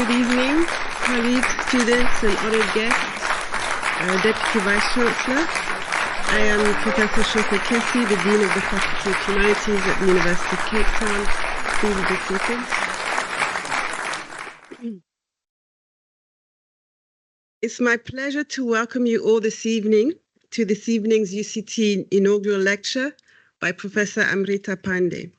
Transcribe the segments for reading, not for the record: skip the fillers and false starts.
Good evening, colleagues, students, and honored guests. Deputy Vice-Chancellor, I am Professor Shofa Kessi, the Dean of the Faculty of Humanities at the University of Cape Town. Please be seated. It's my pleasure to welcome you all this evening to this evening's UCT inaugural lecture by Professor Amrita Pande.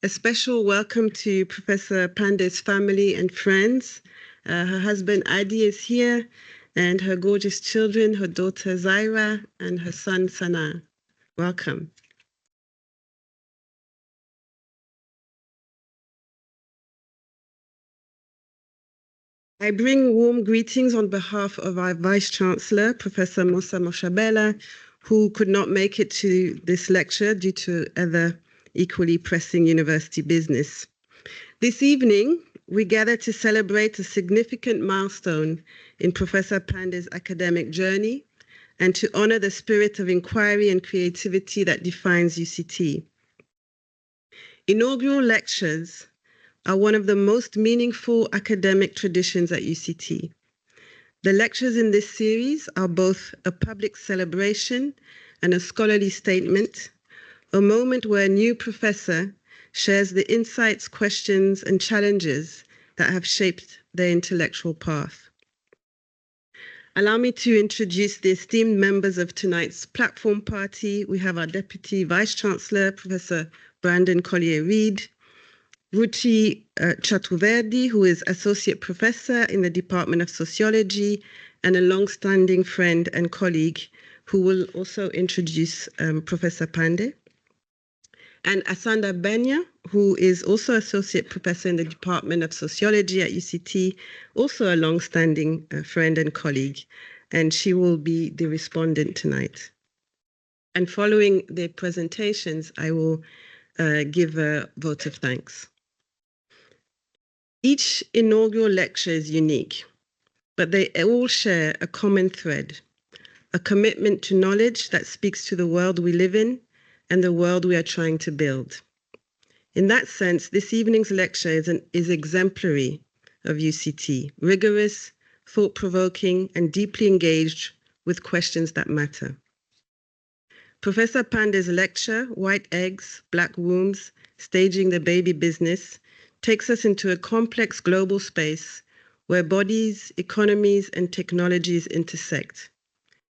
A special welcome to Professor Pande's family and friends. Her husband Adi is here, and her gorgeous children, her daughter Zaira and her son Sana. Welcome. I bring warm greetings on behalf of our Vice-Chancellor, Professor Musa Moshabela, who could not make it to this lecture due to other equally pressing university business. This evening, we gather to celebrate a significant milestone in Professor Pande's academic journey and to honor the spirit of inquiry and creativity that defines UCT. Inaugural lectures are one of the most meaningful academic traditions at UCT. The lectures in this series are both a public celebration and a scholarly statement, a moment where a new professor shares the insights, questions, and challenges that have shaped their intellectual path. Allow me to introduce the esteemed members of tonight's platform party. We have our Deputy Vice-Chancellor, Professor Brandon Collier-Reid, Ruchi Chaturvedi, who is Associate Professor in the Department of Sociology and a long-standing friend and colleague who will also introduce Professor Pande, and Asanda Benya, who is also Associate Professor in the Department of Sociology at UCT, also a long-standing friend and colleague, and she will be the respondent tonight. And following the presentations, I will give a vote of thanks. Each inaugural lecture is unique, but they all share a common thread, a commitment to knowledge that speaks to the world we live in and the world we are trying to build. In that sense, this evening's lecture is exemplary of UCT, rigorous, thought-provoking, and deeply engaged with questions that matter. Professor Pande's lecture, White Eggs, Black Wombs, Staging the Baby Business, takes us into a complex global space where bodies, economies, and technologies intersect.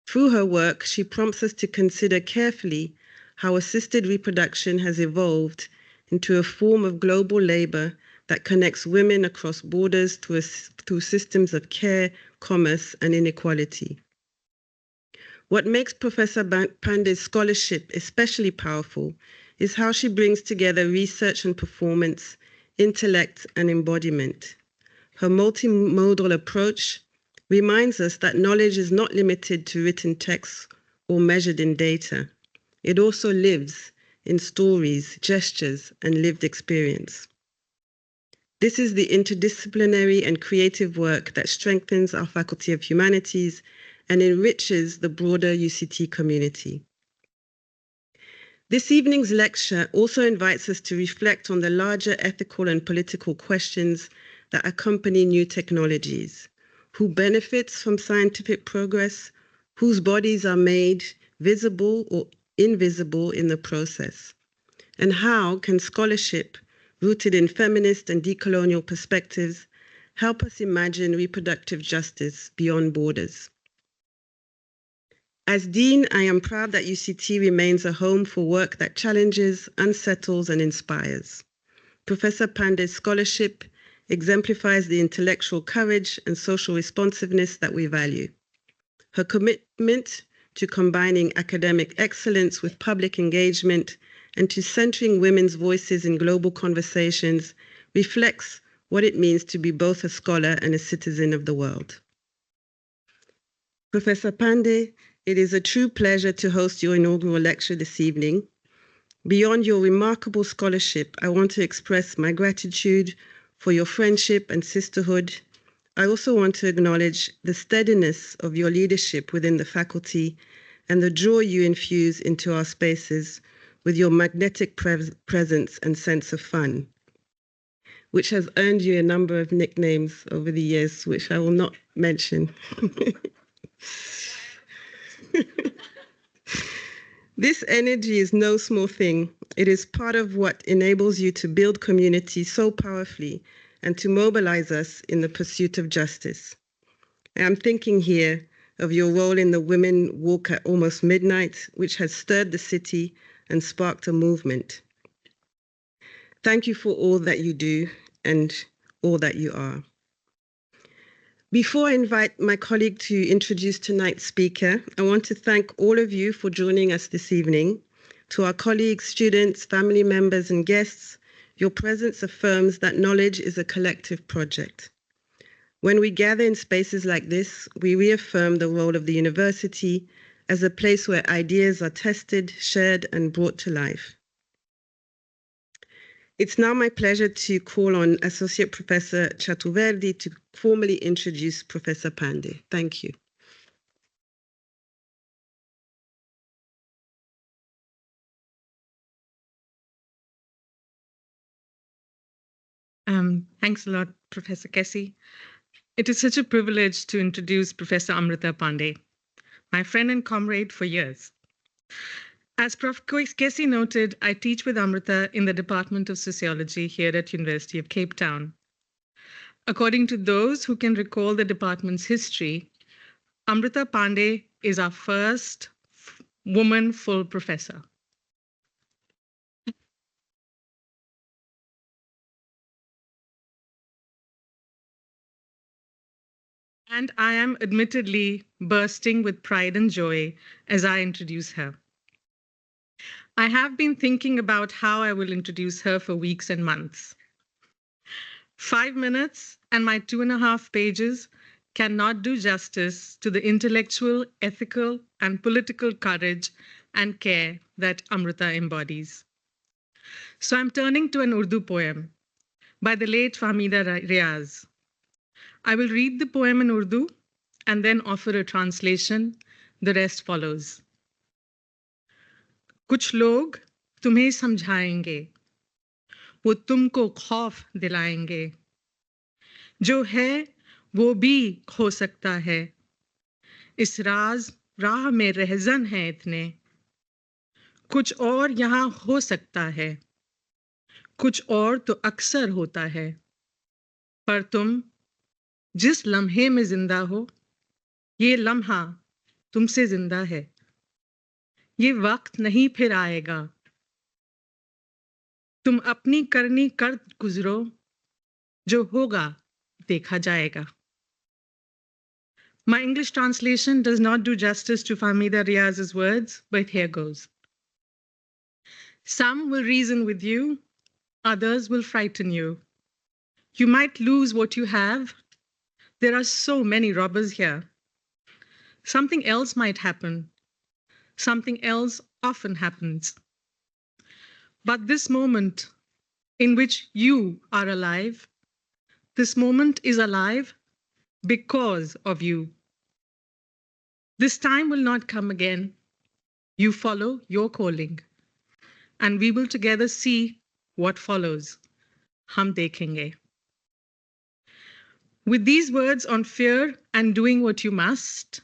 Through her work, she prompts us to consider carefully how assisted reproduction has evolved into a form of global labor that connects women across borders through systems of care, commerce, and inequality. What makes Professor Pande's scholarship especially powerful is how she brings together research and performance, intellect and embodiment. Her multimodal approach reminds us that knowledge is not limited to written texts or measured in data. It also lives in stories, gestures, and lived experience. This is the interdisciplinary and creative work that strengthens our Faculty of Humanities and enriches the broader UCT community. This evening's lecture also invites us to reflect on the larger ethical and political questions that accompany new technologies. Who benefits from scientific progress? Whose bodies are made visible or invisible in the process? And how can scholarship, rooted in feminist and decolonial perspectives, help us imagine reproductive justice beyond borders? As Dean, I am proud that UCT remains a home for work that challenges, unsettles, and inspires. Professor Pande's scholarship exemplifies the intellectual courage and social responsiveness that we value. Her commitment to combining academic excellence with public engagement and to centering women's voices in global conversations reflects what it means to be both a scholar and a citizen of the world. Professor Pande, it is a true pleasure to host your inaugural lecture this evening. Beyond your remarkable scholarship, I want to express my gratitude for your friendship and sisterhood. I also want to acknowledge the steadiness of your leadership within the faculty and the joy you infuse into our spaces with your magnetic presence and sense of fun. which has earned you a number of nicknames over the years, which I will not mention. This energy is no small thing. It is part of what enables you to build community so powerfully and to mobilize us in the pursuit of justice. I am thinking here of your role in the Women Walk at Almost Midnight, which has stirred the city and sparked a movement. Thank you for all that you do and all that you are. Before I invite my colleague to introduce tonight's speaker, I want to thank all of you for joining us this evening. To our colleagues, students, family members, and guests, your presence affirms that knowledge is a collective project. When we gather in spaces like this, we reaffirm the role of the university as a place where ideas are tested, shared, and brought to life. It's now my pleasure to call on Associate Professor Chaturvedi to formally introduce Professor Pande. Thank you. Thanks a lot, Professor Kessie. It is such a privilege to introduce Professor Amrita Pande, my friend and comrade for years. As Prof. Kessie noted, I teach with Amrita in the Department of Sociology here at University of Cape Town. According to those who can recall the department's history, Amrita Pande is our first woman full professor. And I am admittedly bursting with pride and joy as I introduce her. I have been thinking about how I will introduce her for weeks and months. 5 minutes and my 2.5 pages cannot do justice to the intellectual, ethical, and political courage and care that Amrita embodies. So I'm turning to an Urdu poem by the late Fahmida Riaz. I will read the poem in Urdu and then offer a translation. The rest follows. कुछ लोग तुम्हें समझाएंगे, वो तुमको खौफ दिलाएंगे, जो है वो भी खो सकता है, इस राह में रहज़न है इतने, कुछ और यहाँ हो सकता है, कुछ और तो अक्सर होता है, पर तुम जिस लम्हे में जिंदा हो, ये लम्हा तुमसे जिंदा है, ये वक्त नहीं फिर आएगा, तुम अपनी करनी कर गुजरो, जो होगा देखा जाएगा. My English translation does not do justice to Fahmida Riaz's words, but here goes. Some will reason with you, others will frighten you. You might lose what you have. There are so many robbers here. Something else might happen. Something else often happens. But this moment in which you are alive, this moment is alive because of you. This time will not come again. You follow your calling, and we will together see what follows. Hum dekhenge. With these words on fear and doing what you must,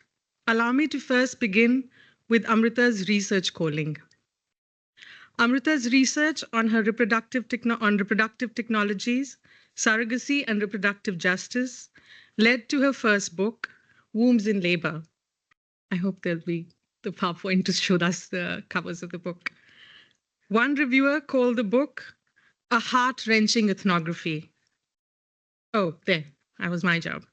allow me to first begin with Amrita's research calling. Amrita's research on her reproductive technologies, surrogacy, and reproductive justice led to her first book, Wombs in Labor. I hope there'll be the PowerPoint to show us the covers of the book. One reviewer called the book a heart-wrenching ethnography. Oh, there, that was my job.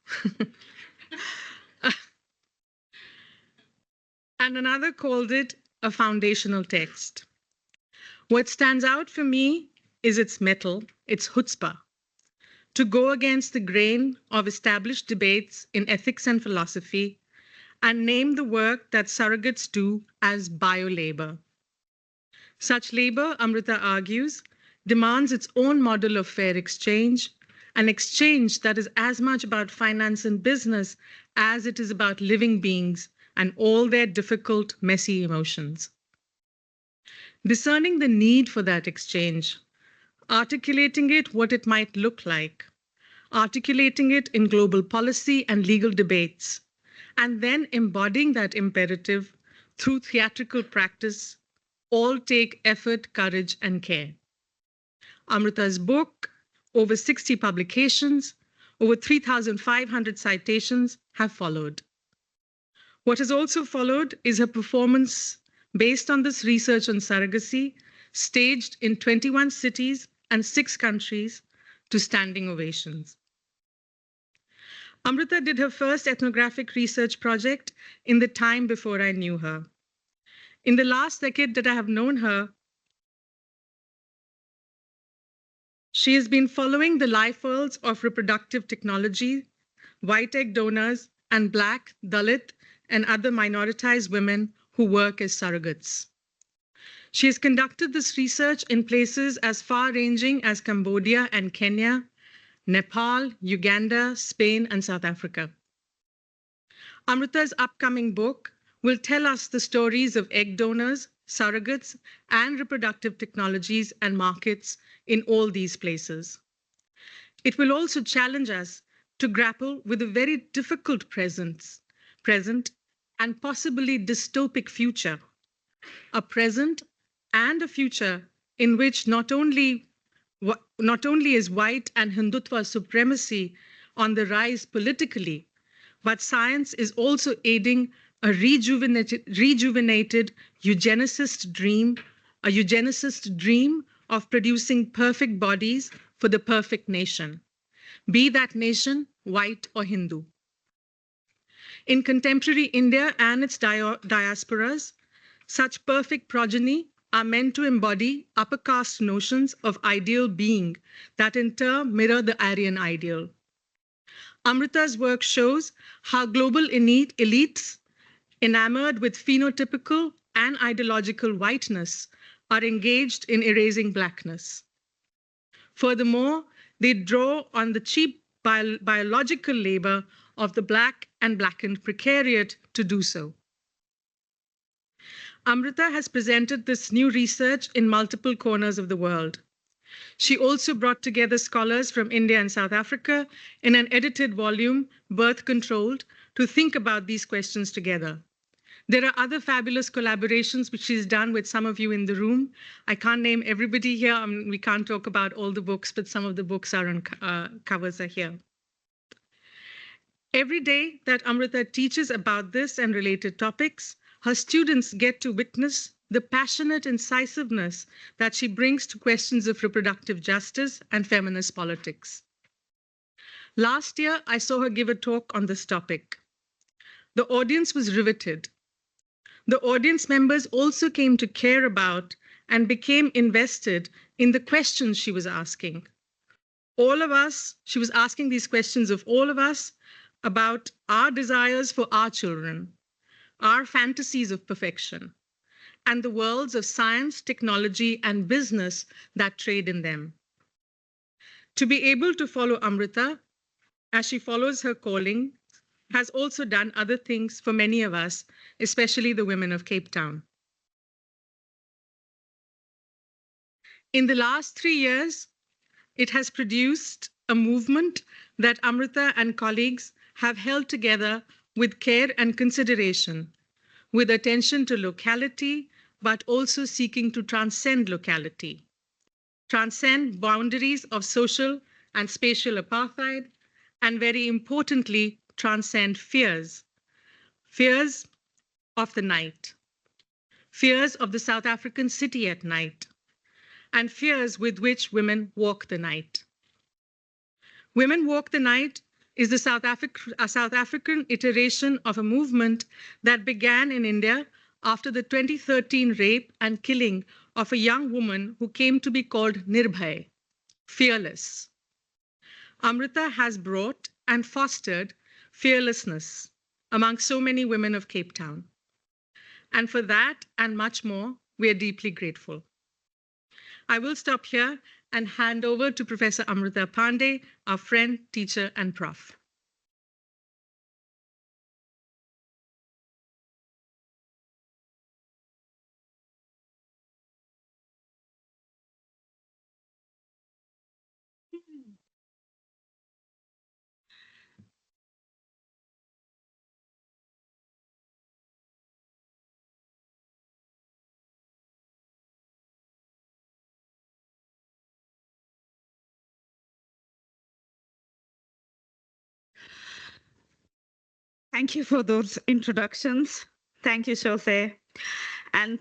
And another called it a foundational text. What stands out for me is its mettle, its chutzpah, to go against the grain of established debates in ethics and philosophy and name the work that surrogates do as bio-labor. Such labor, Amrita argues, demands its own model of fair exchange, an exchange that is as much about finance and business as it is about living beings and all their difficult, messy emotions. Discerning the need for that exchange, articulating it what it might look like, articulating it in global policy and legal debates, and then embodying that imperative through theatrical practice all take effort, courage, and care. Amrita's book, over 60 publications, over 3,500 citations have followed. What has also followed is her performance based on this research on surrogacy, staged in 21 cities and 6 countries to standing ovations. Amrita did her first ethnographic research project in the time before I knew her. In the last decade that I have known her, she has been following the life worlds of reproductive technology, white egg donors, and Black, Dalit, and other minoritized women who work as surrogates. She has conducted this research in places as far-ranging as Cambodia and Kenya, Nepal, Uganda, Spain, and South Africa. Amrita's upcoming book will tell us the stories of egg donors, surrogates, and reproductive technologies and markets in all these places. It will also challenge us to grapple with a very difficult present and possibly dystopic future, a present and a future in which not only is white and Hindutva supremacy on the rise politically, but science is also aiding a rejuvenated eugenicist dream, a eugenicist dream of producing perfect bodies for the perfect nation, be that nation white or Hindu. In contemporary India and its diasporas, such perfect progeny are meant to embody upper caste notions of ideal being that in turn mirror the Aryan ideal. Amrita's work shows how global elites enamored with phenotypical and ideological whiteness are engaged in erasing blackness. Furthermore, they draw on the cheap biological labor of the Black and blackened precariat to do so. Amrita has presented this new research in multiple corners of the world. She also brought together scholars from India and South Africa in an edited volume, Birth Controlled, to think about these questions together. There are other fabulous collaborations which she's done with some of you in the room. I can't name everybody here. We can't talk about all the books, but some of the books are on covers are here. Every day that Amrita teaches about this and related topics, her students get to witness the passionate incisiveness that she brings to questions of reproductive justice and feminist politics. Last year, I saw her give a talk on this topic. The audience was riveted. The audience members also came to care about and became invested in the questions she was asking. All of us, she was asking these questions of all of us about our desires for our children, our fantasies of perfection, and the worlds of science, technology, and business that trade in them. To be able to follow Amrita as she follows her calling has also done other things for many of us, especially the women of Cape Town. In the last 3 years, it has produced a movement that Amrita and colleagues have held together with care and consideration, with attention to locality, but also seeking to transcend locality, transcend boundaries of social and spatial apartheid, and very importantly, transcend fears. Fears of the night, fears of the South African city at night, and fears with which women walk the night. Women Walk the Night is the South African iteration of a movement that began in India after the 2013 rape and killing of a young woman who came to be called Nirbhay, fearless. Amrita has brought and fostered fearlessness among so many women of Cape Town. And for that and much more, we are deeply grateful. I will stop here and hand over to Professor Amrita Pande, our friend, teacher, and prof. Thank you for those introductions. Thank you, Shose. And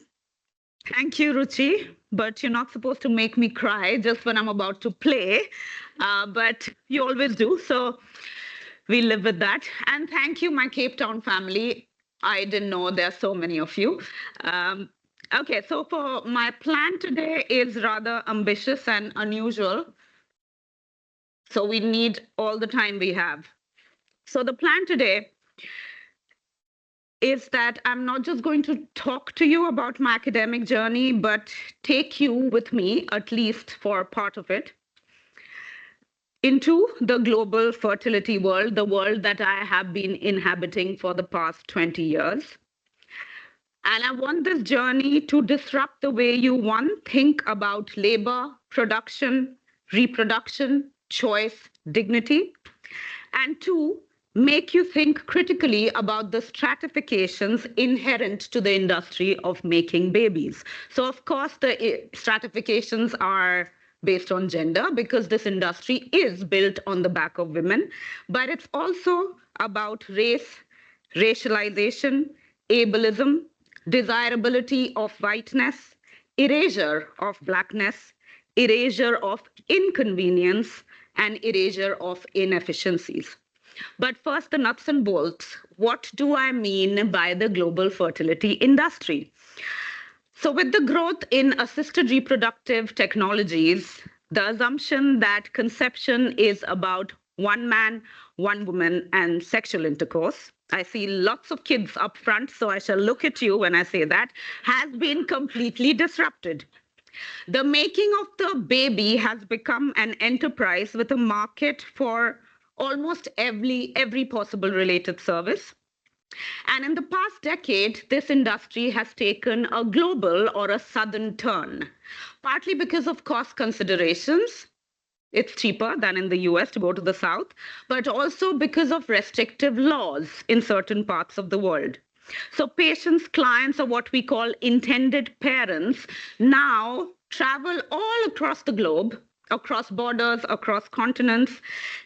thank you, Ruchi. But you're not supposed to make me cry just when I'm about to play. But you always do. So we live with that. And thank you, my Cape Town family. I didn't know there are so many of you. Okay, so for my plan today is rather ambitious and unusual. So we need all the time we have. So the plan today is that I'm not just going to talk to you about my academic journey, but take you with me, at least for part of it, into the global fertility world, the world that I have been inhabiting for the past 20 years. And I want this journey to disrupt the way you, one, think about labor, production, reproduction, choice, dignity, and two, make you think critically about the stratifications inherent to the industry of making babies. So, of course, the stratifications are based on gender because this industry is built on the back of women, but it's also about race, racialization, ableism, desirability of whiteness, erasure of blackness, erasure of inconvenience, and erasure of inefficiencies. But first, the nuts and bolts. What do I mean by the global fertility industry? So, with the growth in assisted reproductive technologies, the assumption that conception is about one man, one woman, and sexual intercourse. I see lots of kids up front, so I shall look at you when I say that, has been completely disrupted. The making of the baby has become an enterprise with a market for almost every possible related service. And in the past decade, this industry has taken a global or a southern turn, partly because of cost considerations. It's cheaper than in the US to go to the south, but also because of restrictive laws in certain parts of the world. So patients, clients, or what we call intended parents now travel all across the globe, across borders, across continents,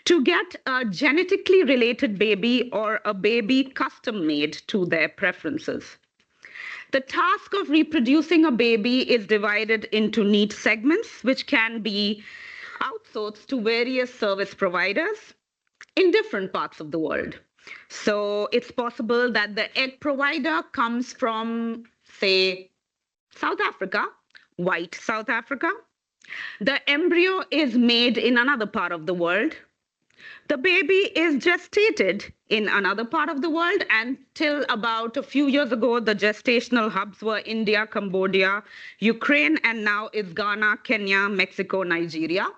to get a genetically related baby or a baby custom made to their preferences. The task of reproducing a baby is divided into neat segments, which can be outsourced to various service providers in different parts of the world. So it's possible that the egg provider comes from, say, South Africa, white South Africa. The embryo is made in another part of the world. The baby is gestated in another part of the world. And till about a few years ago, the gestational hubs were India, Cambodia, Ukraine, and now it's Ghana, Kenya, Mexico, Nigeria.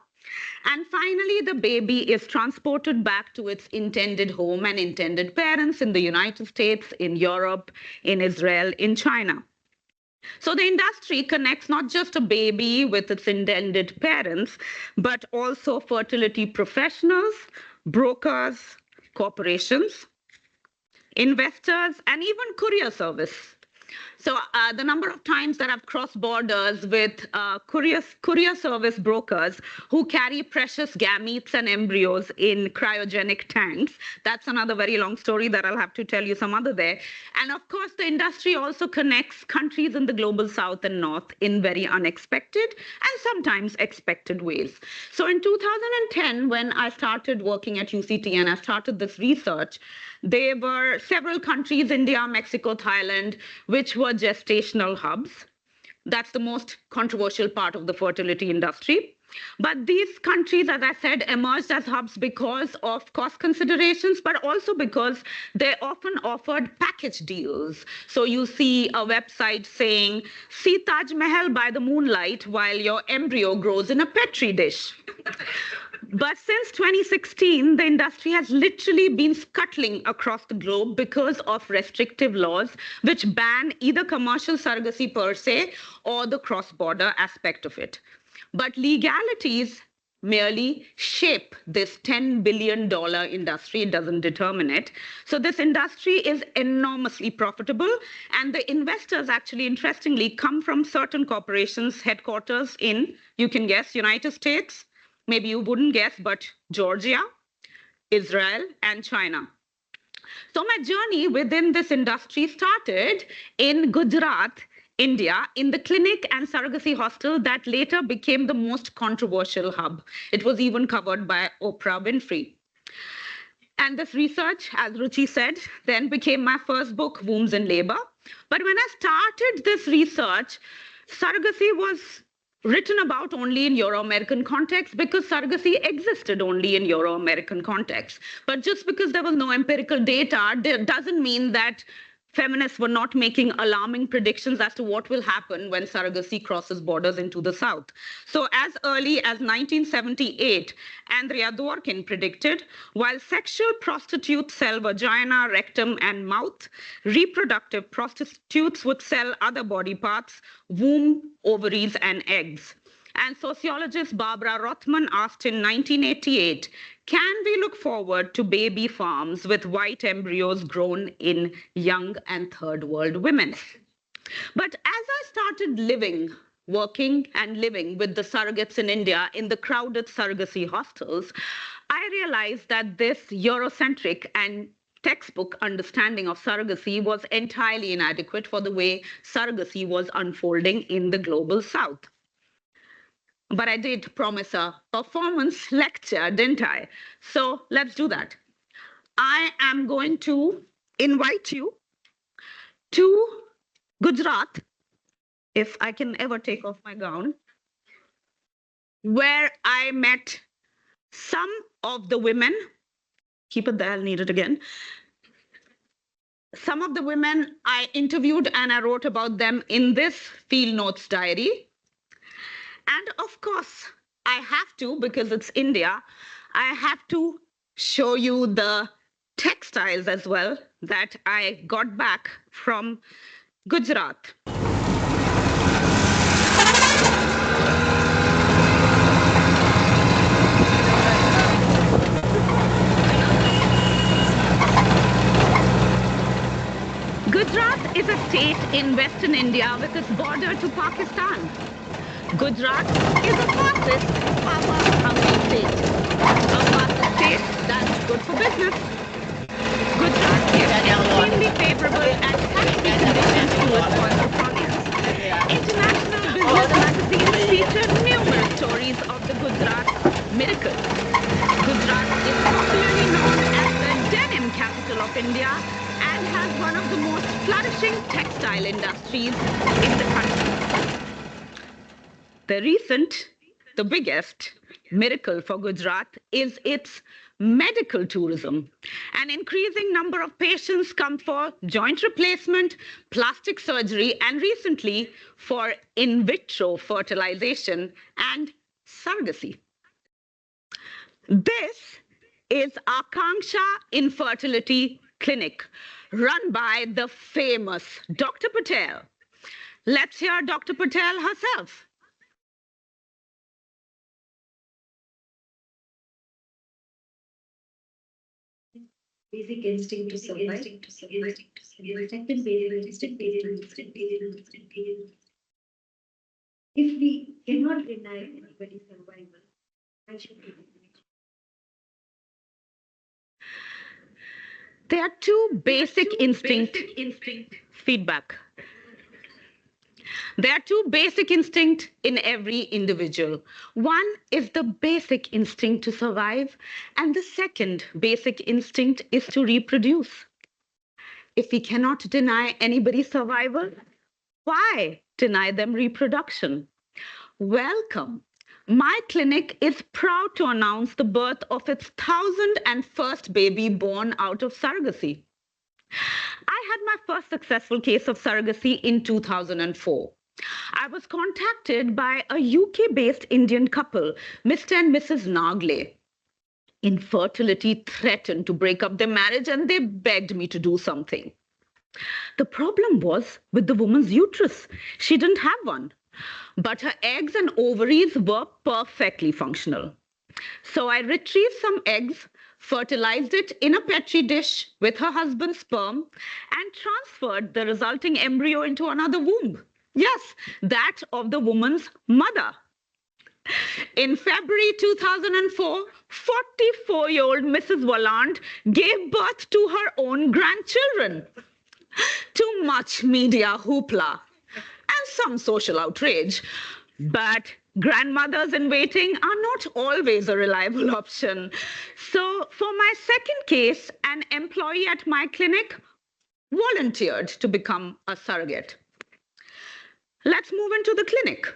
And finally, the baby is transported back to its intended home and intended parents in the United States, in Europe, in Israel, in China. So the industry connects not just a baby with its intended parents, but also fertility professionals, brokers, corporations, investors, and even courier service. So the number of times that I've crossed borders with courier service brokers who carry precious gametes and embryos in cryogenic tanks, that's another very long story that I'll have to tell you some other day. And of course, the industry also connects countries in the global south and north in very unexpected and sometimes expected ways. So in 2010, when I started working at UCT and I started this research, there were several countries, India, Mexico, Thailand, which were gestational hubs. That's the most controversial part of the fertility industry. But these countries, as I said, emerged as hubs because of cost considerations, but also because they often offered package deals. So you see a website saying, see Taj Mahal by the moonlight while your embryo grows in a Petri dish. But since 2016, the industry has literally been scuttling across the globe because of restrictive laws which ban either commercial surrogacy per se or the cross-border aspect of it. But legalities merely shape this $10 billion industry. It doesn't determine it. So this industry is enormously profitable. And the investors actually, interestingly, come from certain corporations headquarters in, you can guess, United States. Maybe you wouldn't guess, but Georgia, Israel, and China. So my journey within this industry started in Gujarat, India, in the clinic and surrogacy hostel that later became the most controversial hub. It was even covered by Oprah Winfrey. And this research, as Ruchi said, then became my first book, Wombs in Labor. But when I started this research, surrogacy was written about only in Euro-American context because surrogacy existed only in Euro-American context. But just because there was no empirical data doesn't mean that feminists were not making alarming predictions as to what will happen when surrogacy crosses borders into the South. So as early as 1978, Andrea Dworkin predicted, while sexual prostitutes sell vagina, rectum, and mouth, reproductive prostitutes would sell other body parts, womb, ovaries, and eggs. And sociologist Barbara Rothman asked in 1988, can we look forward to baby farms with white embryos grown in young and third world women? But as I started working and living with the surrogates in India in the crowded surrogacy hostels, I realized that this Eurocentric and textbook understanding of surrogacy was entirely inadequate for the way surrogacy was unfolding in the global South. But I did promise a performance lecture, didn't I? So let's do that. I am going to invite you to Gujarat, if I can ever take off my gown, where I met some of the women. Keep it there, I'll need it again. Some of the women I interviewed and I wrote about them in this field notes diary. And of course, I have to, because it's India, I have to show you the textiles as well that I got back from Gujarat. Gujarat is a state in western India with its border to Pakistan. Gujarat is the fastest power-hungry state. A fastest state that's good for business. Gujarat is extremely favorable and tax-free conditions to its entrepreneurs. International business magazines feature numerous stories of the Gujarat miracle. Gujarat is popularly known as the denim capital of India and has one of the most flourishing textile industries in the country. The biggest miracle for Gujarat is its medical tourism. An increasing number of patients come for joint replacement, plastic surgery, and recently for in vitro fertilization and surrogacy. This is Akanksha Infertility Clinic, run by the famous Dr. Patel. Let's hear Dr. Patel herself. Basic instinct to survive. If we cannot deny anybody's survival, why should we? There are two basic instinct feedback. There are two basic instincts in every individual. One is the basic instinct to survive, and the second basic instinct is to reproduce. If we cannot deny anybody's survival, why deny them reproduction? Welcome. My clinic is proud to announce the birth of its 1,001st baby born out of surrogacy. I had my first successful case of surrogacy in 2004. I was contacted by a UK-based Indian couple, Mr. and Mrs. Nagle. Infertility threatened to break up their marriage and they begged me to do something. The problem was with the woman's uterus. She didn't have one, but her eggs and ovaries were perfectly functional. So I retrieved some eggs, fertilized it in a petri dish with her husband's sperm, and transferred the resulting embryo into another womb. Yes, that of the woman's mother. In February 2004, 44-year-old Mrs. Walland gave birth to her own grandchildren. Too much media hoopla and some social outrage. But grandmothers in waiting are not always a reliable option. So for my second case, an employee at my clinic volunteered to become a surrogate. Let's move into the clinic.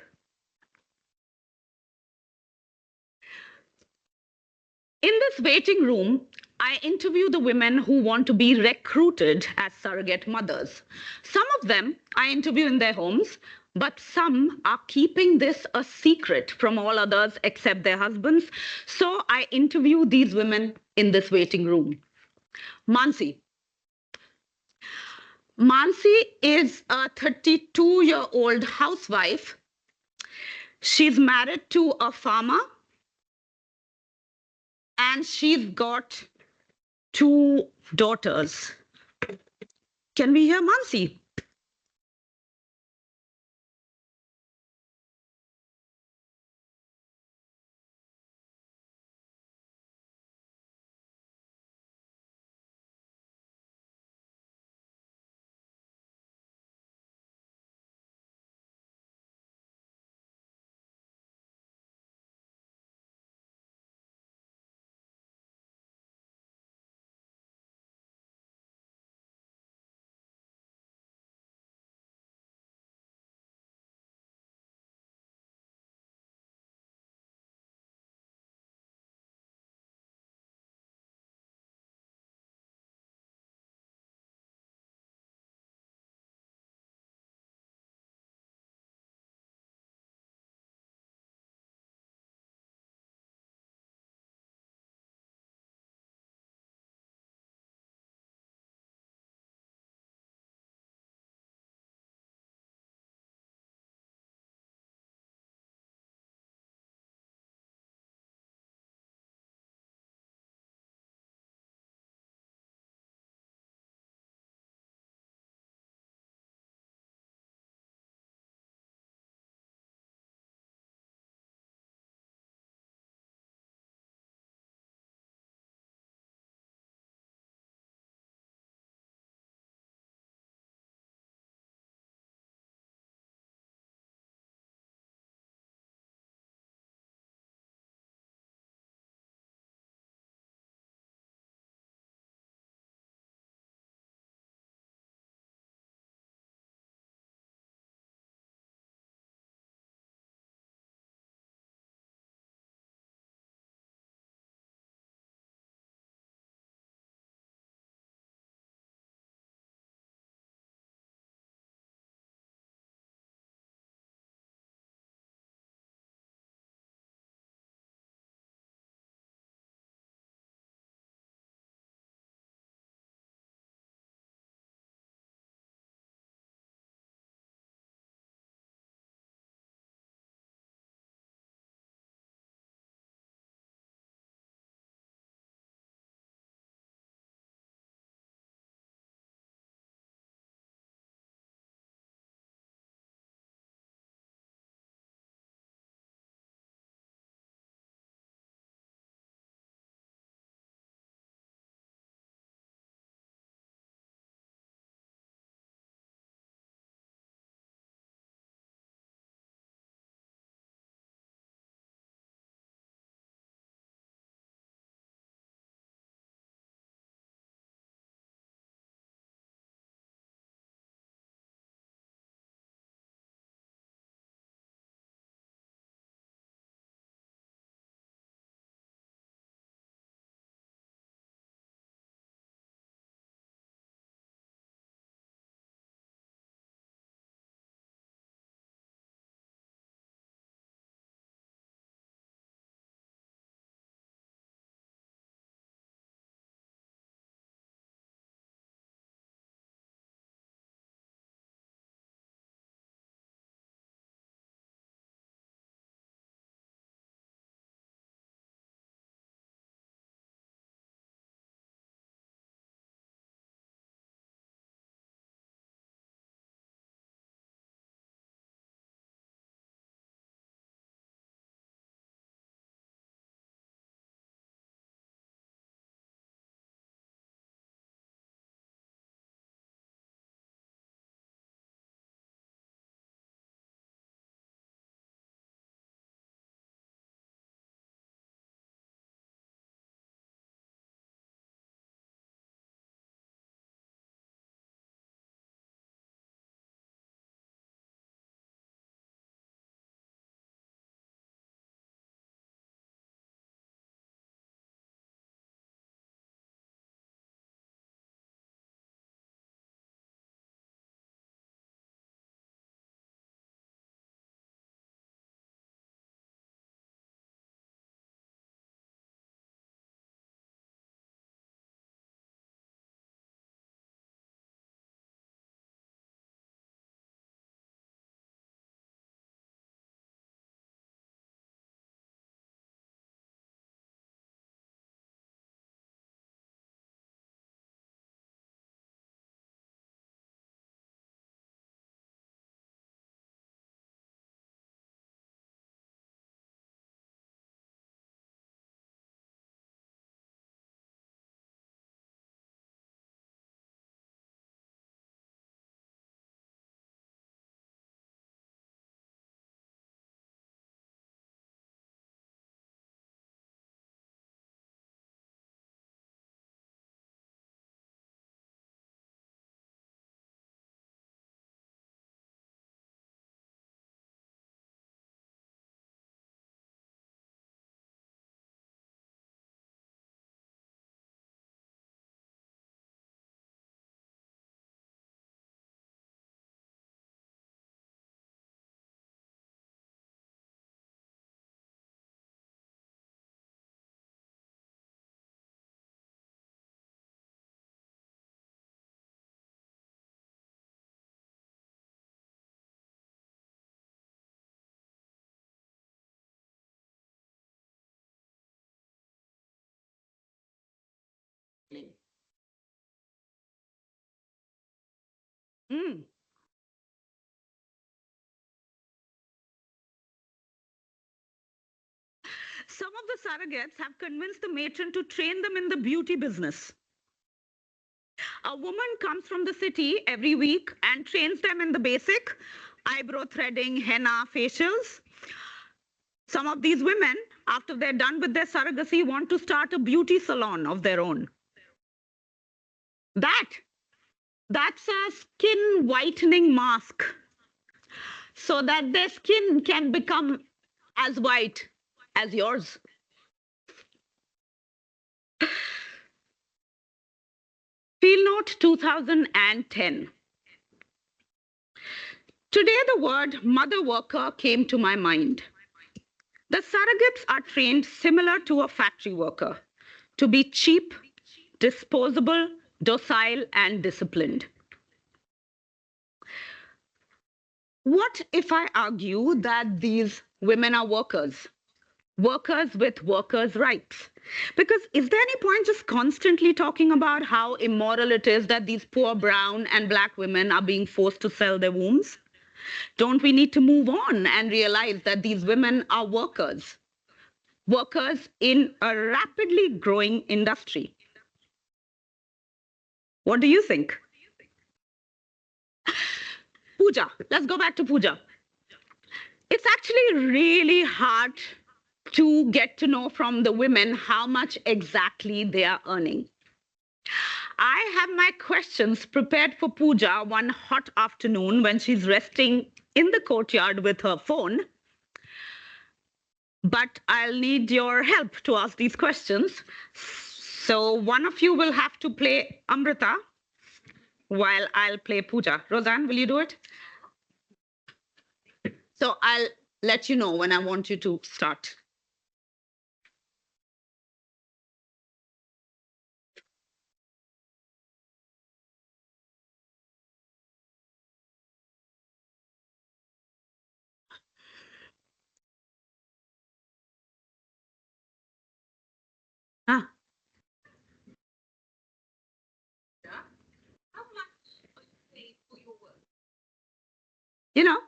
In this waiting room, I interview the women who want to be recruited as surrogate mothers. Some of them I interview in their homes, but some are keeping this a secret from all others except their husbands. So I interview these women in this waiting room. Mansi. Mansi is a 32-year-old housewife. She's married to a farmer, and she's got 2 daughters. Can we hear Mansi? Mm. Some of the surrogates have convinced the matron to train them in the beauty business. A woman comes from the city every week and trains them in the basic eyebrow threading, henna, facials. Some of these women, after they're done with their surrogacy, want to start a beauty salon of their own. That's a skin whitening mask so that their skin can become as white as yours. Field Note 2010. Today, the word mother worker came to my mind. The surrogates are trained similar to a factory worker to be cheap, disposable, docile, and disciplined. What if I argue that these women are workers? Workers with workers' rights. Because is there any point just constantly talking about how immoral it is that these poor brown and black women are being forced to sell their wombs? Don't we need to move on and realize that these women are workers? Workers in a rapidly growing industry. What do you think? Pooja, let's go back to Pooja. It's actually really hard to get to know from the women how much exactly they are earning. I have my questions prepared for Pooja one hot afternoon when she's resting in the courtyard with her phone. But I'll need your help to ask these questions. So one of you will have to play Amrita while I'll play Pooja. Roseanne, will you do it? So I'll let you know when I want you to start. Ah. You know,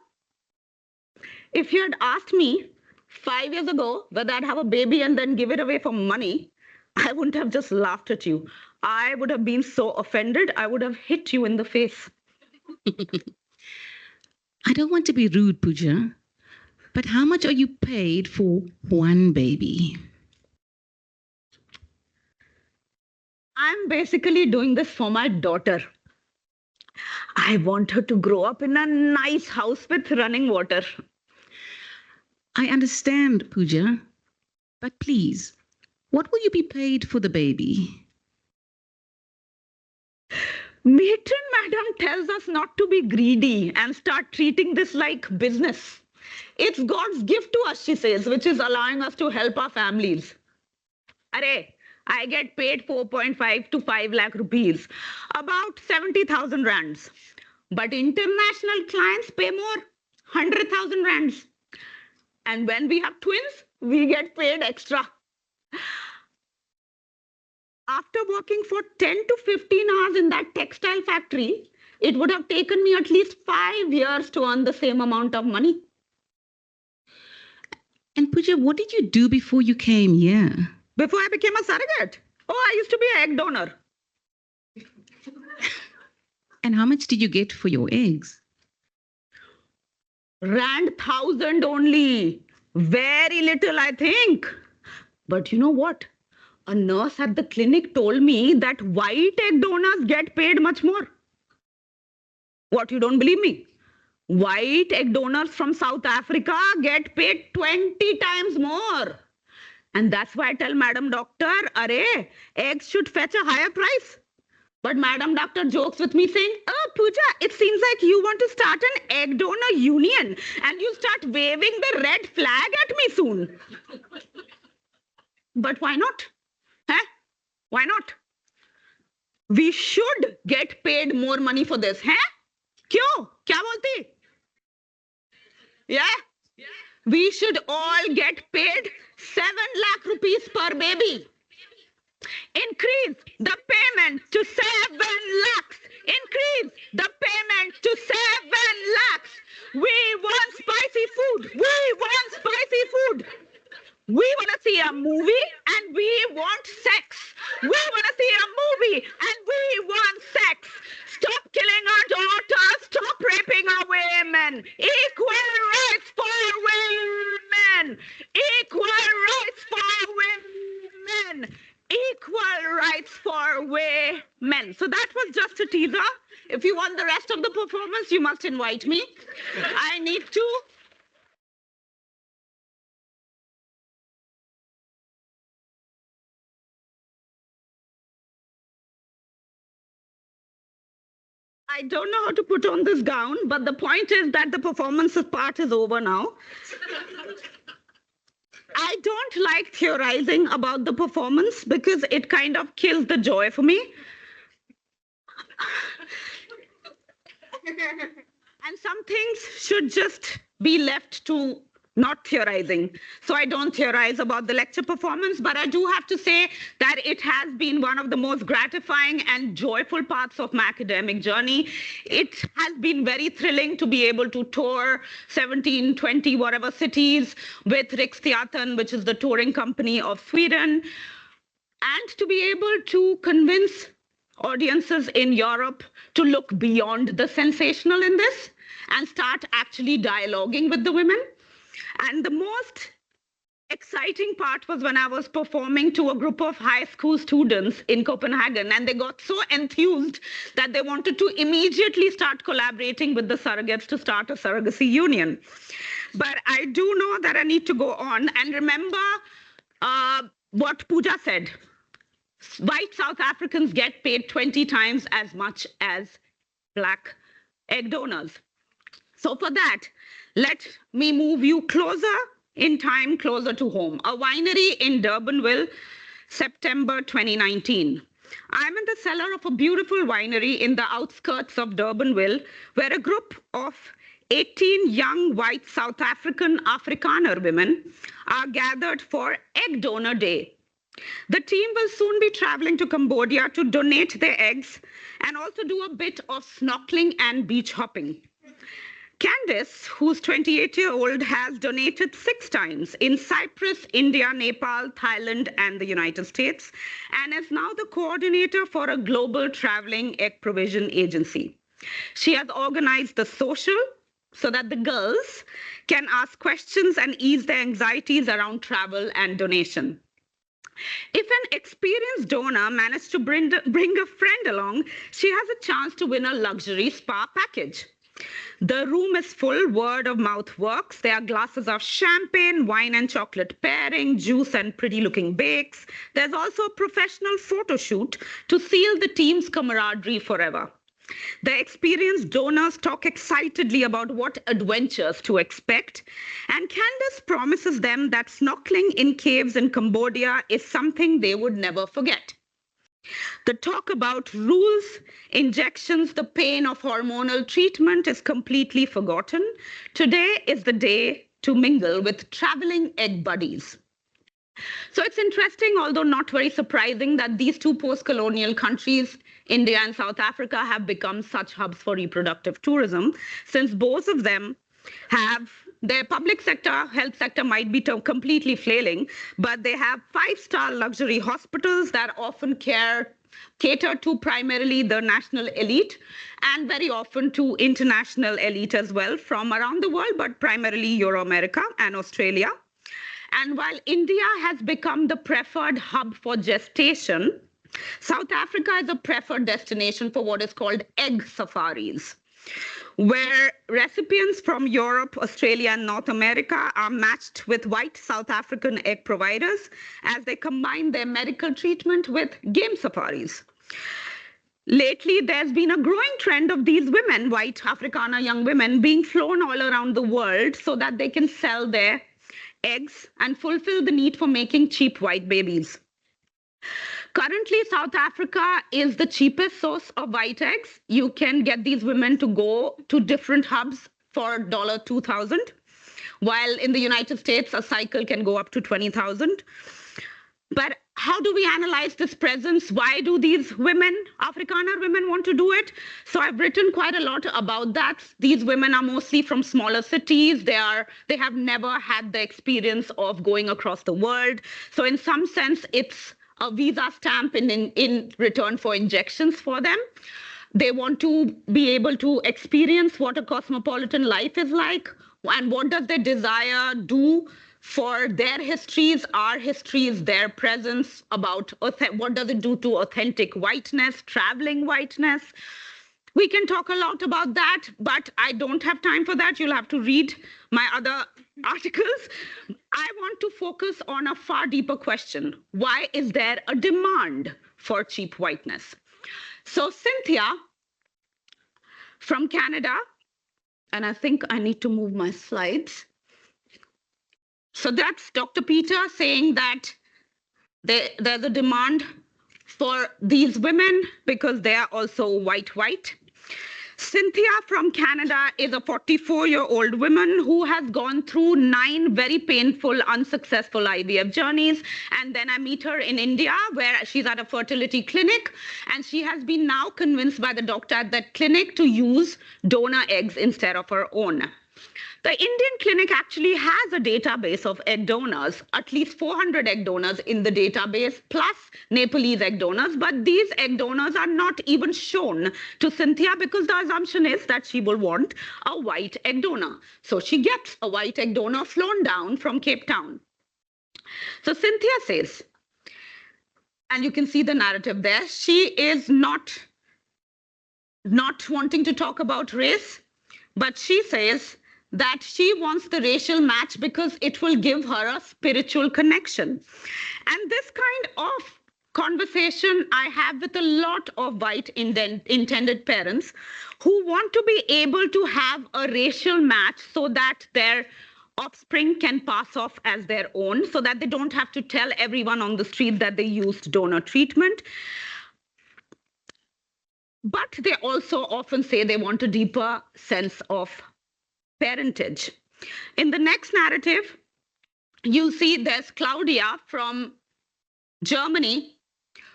if you had asked me 5 years ago whether I'd have a baby and then give it away for money, I wouldn't have just laughed at you. I would have been so offended, I would have hit you in the face. I don't want to be rude, Pooja, but how much are you paid for one baby? I'm basically doing this for my daughter. I want her to grow up in a nice house with running water. I understand, Pooja, but please, what will you be paid for the baby? Matron madam tells us not to be greedy and start treating this like business. It's God's gift to us, she says, which is allowing us to help our families. Arey, I get paid 4.5 to 5 lakh rupees, about 70,000 rands. But international clients pay more, 100,000 rands. And when we have twins, we get paid extra. After working for 10 to 15 hours in that textile factory, it would have taken me at least 5 years to earn the same amount of money. And Pooja, what did you do before you came here? Before I became a surrogate, I used to be an egg donor. And how much did you get for your eggs? Rand 1,000 only. Very little, I think. But you know what? A nurse at the clinic told me that white egg donors get paid much more. What, you don't believe me? White egg donors from South Africa get paid 20 times more. And that's why I tell Madam Doctor, arey, eggs should fetch a higher price. But Madam Doctor jokes with me saying, oh, Pooja, it seems like you want to start an egg donor union and you start waving the red flag at me soon. But why not? Huh? Why not? We should get paid more money for this. Huh? Kyun? Kya bolti? Yeah? We should all get paid 7 lakh rupees per baby. Increase the payment to 7 lakhs. Increase the payment to 7 lakhs. We want spicy food. We want spicy food. We want to see a movie and we want sex. We want to see a movie and we want sex. Stop killing our daughters. Stop raping our women. Equal rights for women. Equal rights for women. Equal rights for women. So that was just a teaser. If you want the rest of the performance, you must invite me. I need to. I don't know how to put on this gown, but the point is that the performance part is over now. I don't like theorizing about the performance because it kind of kills the joy for me. And some things should just be left to not theorizing. So I don't theorize about the lecture performance, but I do have to say that it has been one of the most gratifying and joyful parts of my academic journey. It has been very thrilling to be able to tour 17, 20, whatever cities with Riksteatern, which is the touring company of Sweden, and to be able to convince audiences in Europe to look beyond the sensational in this and start actually dialoguing with the women. And the most exciting part was when I was performing to a group of high school students in Copenhagen, and they got so enthused that they wanted to immediately start collaborating with the surrogates to start a surrogacy union. But I do know that I need to go on and remember what Pooja said. White South Africans get paid 20 times as much as black egg donors. So for that, let me move you closer in time, closer to home. A winery in Durbanville, September 2019. I'm in the cellar of a beautiful winery in the outskirts of Durbanville, where a group of 18 young white South African Afrikaner women are gathered for Egg Donor Day. The team will soon be traveling to Cambodia to donate their eggs and also do a bit of snorkeling and beach hopping. Candice, who's 28-year-old, has donated 6 times in Cyprus, India, Nepal, Thailand, and the United States, and is now the coordinator for a global traveling egg provision agency. She has organized the social so that the girls can ask questions and ease their anxieties around travel and donation. If an experienced donor managed to bring a friend along, she has a chance to win a luxury spa package. The room is full, word of mouth works. There are glasses of champagne, wine and chocolate pairing, juice and pretty looking bakes. There's also a professional photo shoot to seal the team's camaraderie forever. The experienced donors talk excitedly about what adventures to expect, and Candice promises them that snorkeling in caves in Cambodia is something they would never forget. The talk about rules, injections, the pain of hormonal treatment is completely forgotten. Today is the day to mingle with traveling egg buddies. So it's interesting, although not very surprising, that these two post-colonial countries, India and South Africa, have become such hubs for reproductive tourism, since both of them have their public sector, health sector might be completely flailing, but they have 5-star luxury hospitals that often cater to primarily the national elite and very often to international elite as well from around the world, but primarily Euro-America and Australia. And while India has become the preferred hub for gestation, South Africa is a preferred destination for what is called egg safaris, where recipients from Europe, Australia, and North America are matched with white South African egg providers as they combine their medical treatment with game safaris. Lately, there's been a growing trend of these women, white Afrikaner young women, being flown all around the world so that they can sell their eggs and fulfill the need for making cheap white babies. Currently, South Africa is the cheapest source of white eggs. You can get these women to go to different hubs for $2,000, while in the United States, a cycle can go up to $20,000. But how do we analyze this presence? Why do these women, Afrikaner women, want to do it? So I've written quite a lot about that. These women are mostly from smaller cities. They have never had the experience of going across the world. So in some sense, it's a visa stamp in return for injections for them. They want to be able to experience what a cosmopolitan life is like, and what does their desire do for their histories, our histories, their presence, about what does it do to authentic whiteness, traveling whiteness. We can talk a lot about that, but I don't have time for that. You'll have to read my other articles. I want to focus on a far deeper question. Why is there a demand for cheap whiteness? So Cynthia from Canada, and I think I need to move my slides. So that's Dr. Peter saying that there's a demand for these women because they are also white. Cynthia from Canada is a 44-year-old woman who has gone through 9 very painful, unsuccessful IVF journeys. And then I meet her in India, where she's at a fertility clinic. And she has been now convinced by the doctor at that clinic to use donor eggs instead of her own. The Indian clinic actually has a database of egg donors, at least 400 egg donors in the database, plus Nepalese egg donors. But these egg donors are not even shown to Cynthia because the assumption is that she will want a white egg donor. So she gets a white egg donor flown down from Cape Town. So Cynthia says, and you can see the narrative there, she is not wanting to talk about race, but she says that she wants the racial match because it will give her a spiritual connection. And this kind of conversation I have with a lot of white intended parents who want to be able to have a racial match so that their offspring can pass off as their own, so that they don't have to tell everyone on the street that they used donor treatment. But they also often say they want a deeper sense of parentage. In the next narrative, you see there's Claudia from Germany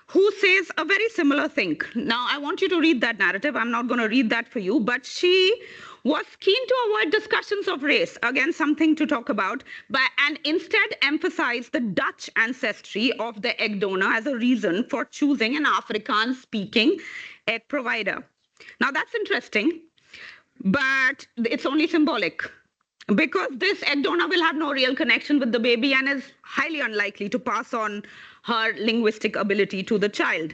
who says a very similar thing. Now, I want you to read that narrative. I'm not going to read that for you, but she was keen to avoid discussions of race, again, something to talk about, and instead emphasize the Dutch ancestry of the egg donor as a reason for choosing an Afrikaans-speaking egg provider. Now, that's interesting, but it's only symbolic because this egg donor will have no real connection with the baby and is highly unlikely to pass on her linguistic ability to the child.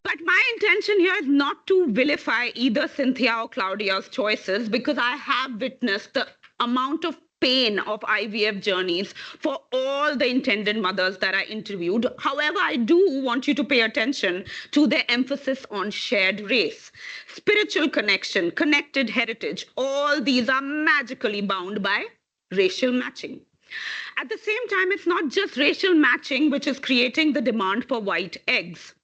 But my intention here is not to vilify either Cynthia or Claudia's choices, because I have witnessed the amount of pain of IVF journeys for all the intended mothers that I interviewed. However, I do want you to pay attention to the emphasis on shared race, spiritual connection, connected heritage. All these are magically bound by racial matching. At the same time, it's not just racial matching which is creating the demand for white eggs.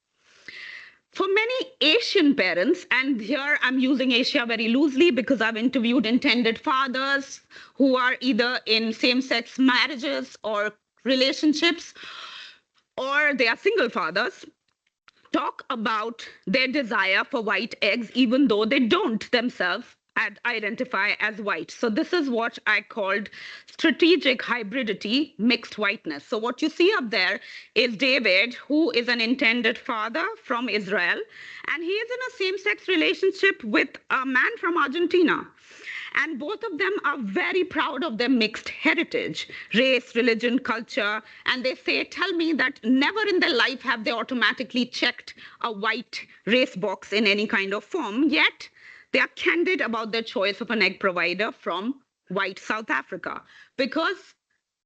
For many Asian parents, and here I'm using Asia very loosely because I've interviewed intended fathers who are either in same-sex marriages or relationships, or they are single fathers, talk about their desire for white eggs even though they don't themselves identify as white. So this is what I called strategic hybridity, mixed whiteness. So what you see up there is David, who is an intended father from Israel, and he is in a same-sex relationship with a man from Argentina. And both of them are very proud of their mixed heritage, race, religion, culture. And they say, tell me that never in their life have they automatically checked a white race box in any kind of form, yet they are candid about their choice of an egg provider from white South Africa, because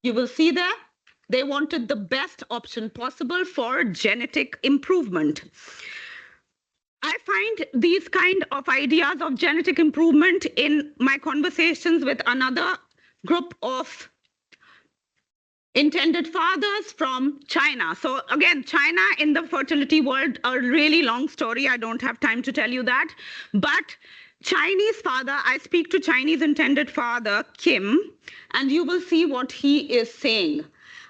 you will see there, they wanted the best option possible for genetic improvement. I find these kind of ideas of genetic improvement in my conversations with another group of intended fathers from China. So again, China in the fertility world, a really long story. I don't have time to tell you that. But Chinese father, I speak to Chinese intended father, Kim, and you will see what he is saying.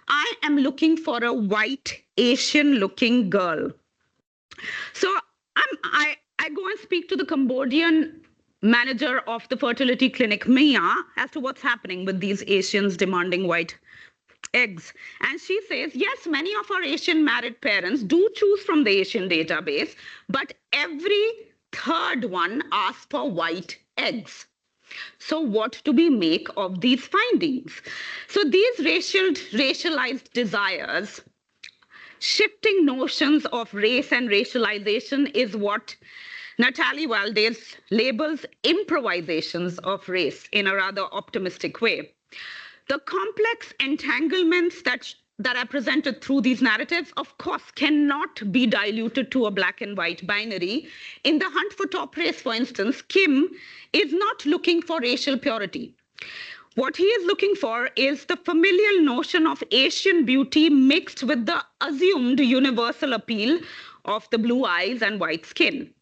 I am looking for a white Asian-looking girl. So I go and speak to the Cambodian manager of the fertility clinic, Mia, as to what's happening with these Asians demanding white eggs. And she says, yes, many of our Asian married parents do choose from the Asian database, but every third one asks for white eggs. So what do we make of these findings? So these racialized desires, shifting notions of race and racialization is what Natalie Valdez labels improvisations of race in a rather optimistic way. The complex entanglements that are presented through these narratives, of course, cannot be diluted to a black and white binary. In the hunt for top race, for instance, Kim is not looking for racial purity. What he is looking for is the familial notion of Asian beauty mixed with the assumed universal appeal of the blue eyes and white skin.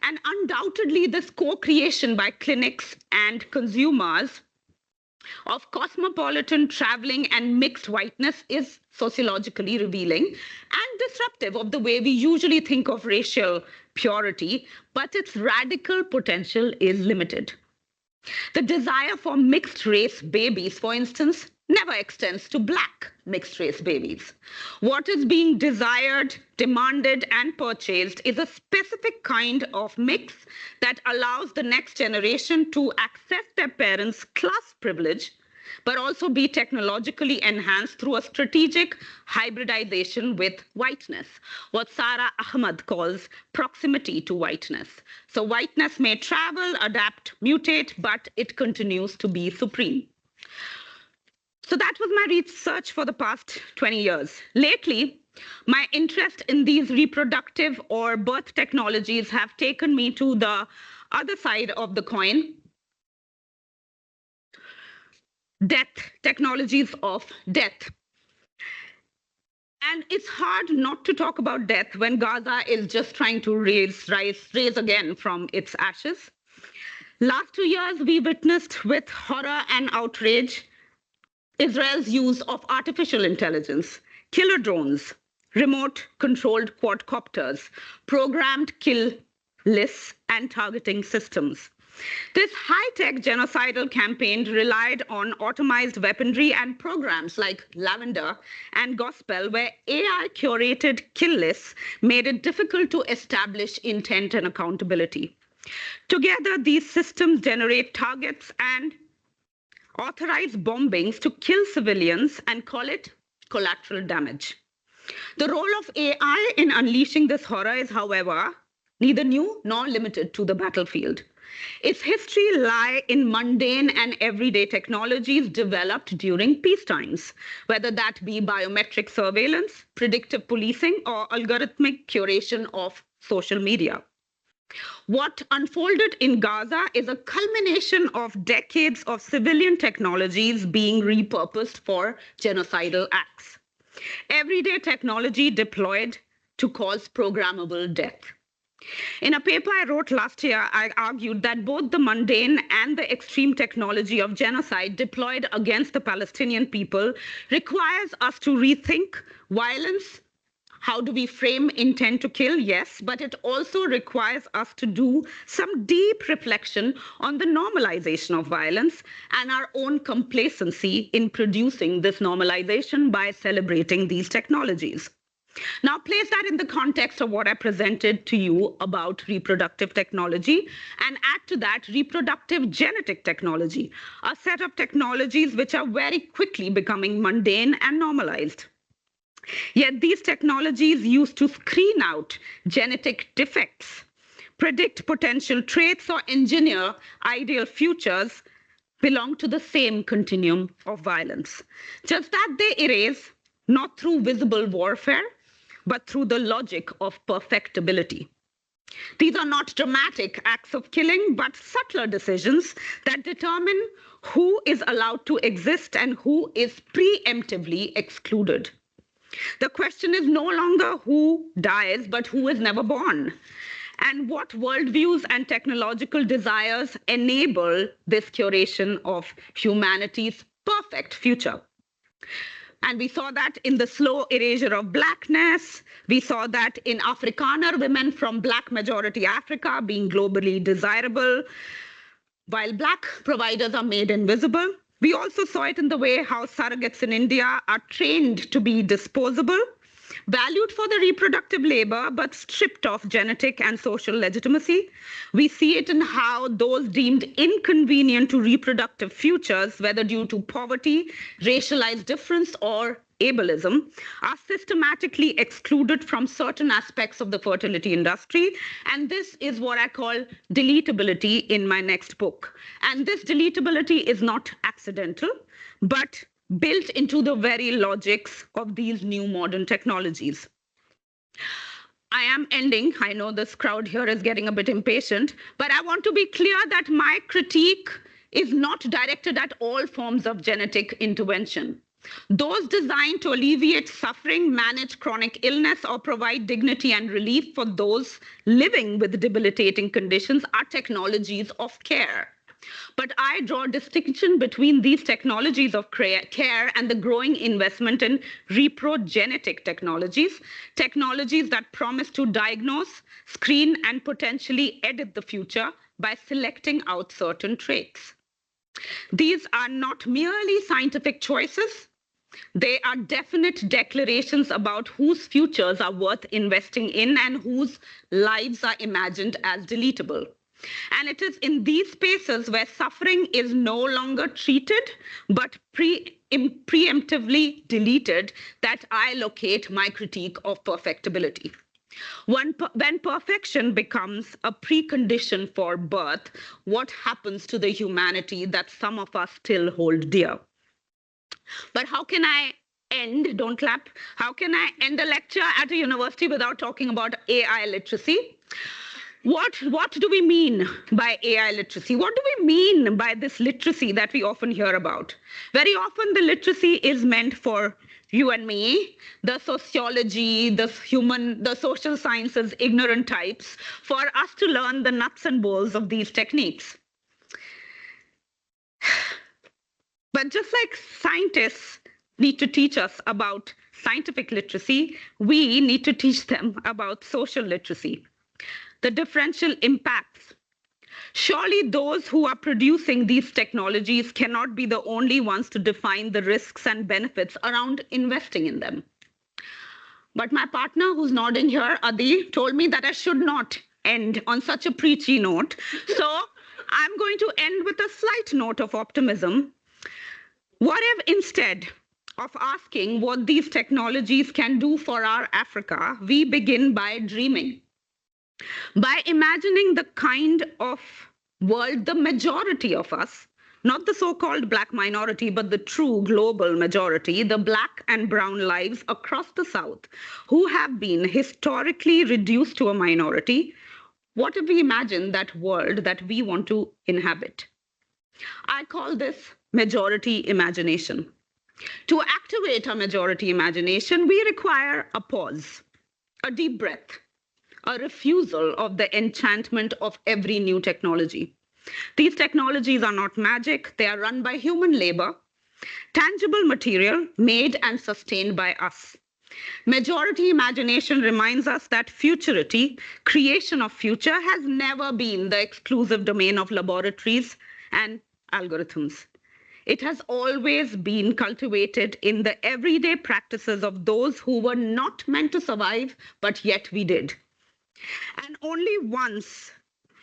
And undoubtedly, this co-creation by clinics and consumers of cosmopolitan traveling and mixed whiteness is sociologically revealing and disruptive of the way we usually think of racial purity, but its radical potential is limited. The desire for mixed race babies, for instance, never extends to black mixed race babies. What is being desired, demanded, and purchased is a specific kind of mix that allows the next generation to access their parents' class privilege, but also be technologically enhanced through a strategic hybridization with whiteness, what Sarah Ahmad calls proximity to whiteness. So whiteness may travel, adapt, mutate, but it continues to be supreme. So that was my research for the past 20 years. Lately, my interest in these reproductive or birth technologies have taken me to the other side of the coin, death, technologies of death. And it's hard not to talk about death when Gaza is just trying to rise again from its ashes. Last 2 years, we witnessed with horror and outrage Israel's use of artificial intelligence, killer drones, remote-controlled quadcopters, programmed kill lists, and targeting systems. This high-tech genocidal campaign relied on automized weaponry and programs like Lavender and Gospel, where AI-curated kill lists made it difficult to establish intent and accountability. Together, these systems generate targets and authorize bombings to kill civilians and call it collateral damage. The role of AI in unleashing this horror is, however, neither new nor limited to the battlefield. Its history lies in mundane and everyday technologies developed during peace times, whether that be biometric surveillance, predictive policing, or algorithmic curation of social media. What unfolded in Gaza is a culmination of decades of civilian technologies being repurposed for genocidal acts. Everyday technology deployed to cause programmable death. In a paper I wrote last year, I argued that both the mundane and the extreme technology of genocide deployed against the Palestinian people requires us to rethink violence. How do we frame intent to kill? Yes, but it also requires us to do some deep reflection on the normalization of violence and our own complacency in producing this normalization by celebrating these technologies. Now, place that in the context of what I presented to you about reproductive technology, and add to that reproductive genetic technology, a set of technologies which are very quickly becoming mundane and normalized. Yet these technologies used to screen out genetic defects, predict potential traits, or engineer ideal futures belong to the same continuum of violence. Just that they erase, not through visible warfare, but through the logic of perfectibility. These are not dramatic acts of killing, but subtler decisions that determine who is allowed to exist and who is preemptively excluded. The question is no longer who dies, but who is never born, and what worldviews and technological desires enable this curation of humanity's perfect future. And we saw that in the slow erasure of blackness. We saw that in Afrikaner, women from Black majority Africa being globally desirable, while Black providers are made invisible. We also saw it in the way how surrogates in India are trained to be disposable, valued for the reproductive labor, but stripped of genetic and social legitimacy. We see it in how those deemed inconvenient to reproductive futures, whether due to poverty, racialized difference, or ableism, are systematically excluded from certain aspects of the fertility industry. And this is what I call deletability in my next book. And this deletability is not accidental, but built into the very logics of these new modern technologies. I am ending. I know this crowd here is getting a bit impatient, but I want to be clear that my critique is not directed at all forms of genetic intervention. Those designed to alleviate suffering, manage chronic illness, or provide dignity and relief for those living with debilitating conditions are technologies of care. But I draw a distinction between these technologies of care and the growing investment in reprogenetic technologies, technologies that promise to diagnose, screen, and potentially edit the future by selecting out certain traits. These are not merely scientific choices. They are definite declarations about whose futures are worth investing in and whose lives are imagined as deletable. And it is in these spaces where suffering is no longer treated, but preemptively deleted, that I locate my critique of perfectibility. When perfection becomes a precondition for birth, what happens to the humanity that some of us still hold dear? But how can I end, don't clap, how can I end a lecture at a university without talking about AI literacy? What do we mean by AI literacy? What do we mean by this literacy that we often hear about? Very often the literacy is meant for you and me, the sociology, the social sciences ignorant types, for us to learn the nuts and bolts of these techniques. But just like scientists need to teach us about scientific literacy, we need to teach them about social literacy, the differential impacts. Surely those who are producing these technologies cannot be the only ones to define the risks and benefits around investing in them. But my partner, who's nodding here, Adi, told me that I should not end on such a preachy note. So I'm going to end with a slight note of optimism. What if instead of asking what these technologies can do for our Africa, we begin by dreaming, by imagining the kind of world the majority of us, not the so-called Black minority, but the true global majority, the Black and brown lives across the South, who have been historically reduced to a minority. What if we imagine that world that we want to inhabit? I call this majority imagination. To activate our majority imagination, we require a pause, a deep breath, a refusal of the enchantment of every new technology. These technologies are not magic. They are run by human labor, tangible material made and sustained by us. Majority imagination reminds us that futurity, creation of future, has never been the exclusive domain of laboratories and algorithms. It has always been cultivated in the everyday practices of those who were not meant to survive, but yet we did. And only once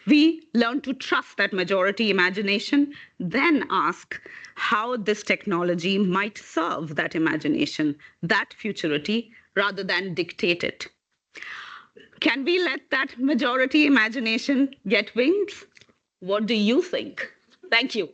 we learn to trust that majority imagination, then ask how this technology might serve that imagination, that futurity, rather than dictate it. Can we let that majority imagination get wings? What do you think? Thank you.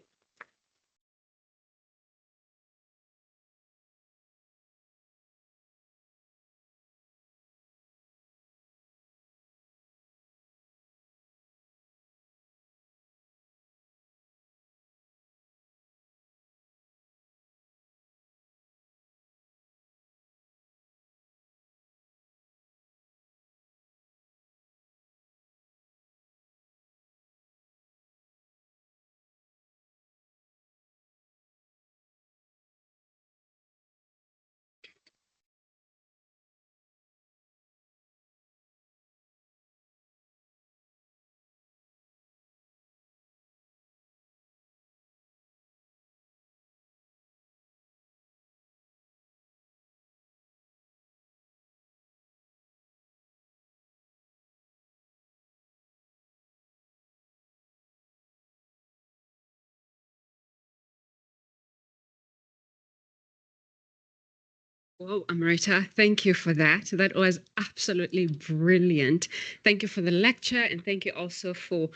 Well, Amrita, thank you for that. That was absolutely brilliant. Thank you for the lecture, and thank you also for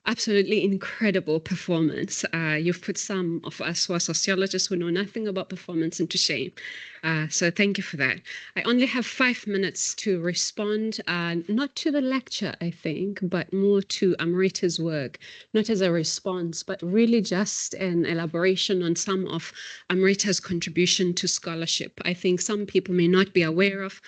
absolutely incredible performance. You've put some of us who are sociologists who know nothing about performance into shame. So thank you for that. I only have 5 minutes to respond, not to the lecture, I think, but more to Amrita's work, not as a response, but really just an elaboration on some of Amrita's contribution to scholarship. I think some people may not be aware of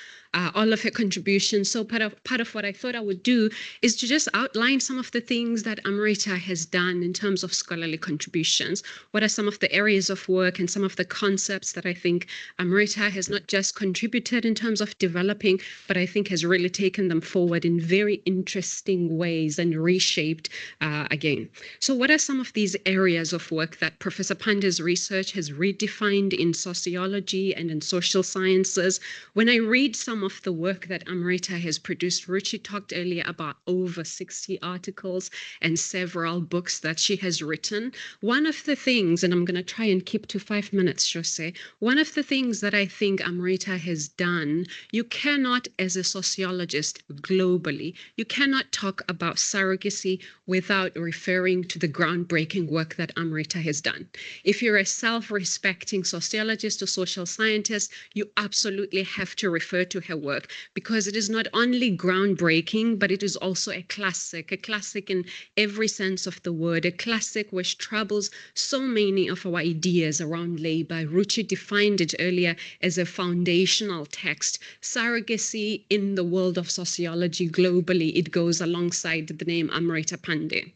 all of her contributions. So part of what I thought I would do is to just outline some of the things that Amrita has done in terms of scholarly contributions. What are some of the areas of work and some of the concepts that I think Amrita has not just contributed in terms of developing, but I think has really taken them forward in very interesting ways and reshaped again. So what are some of these areas of work that Professor Pande's research has redefined in sociology and in social sciences? When I read some of the work that Amrita has produced, Ruchi talked earlier about over 60 articles and several books that she has written. One of the things, and I'm going to try and keep to 5 minutes, Jose, one of the things that I think Amrita has done, you cannot, as a sociologist globally, you cannot talk about surrogacy without referring to the groundbreaking work that Amrita has done. If you're a self-respecting sociologist or social scientist, you absolutely have to refer to her work, because it is not only groundbreaking, but it is also a classic in every sense of the word, a classic which troubles so many of our ideas around labor. Ruchi defined it earlier as a foundational text. Surrogacy in the world of sociology globally, it goes alongside the name Amrita Pande.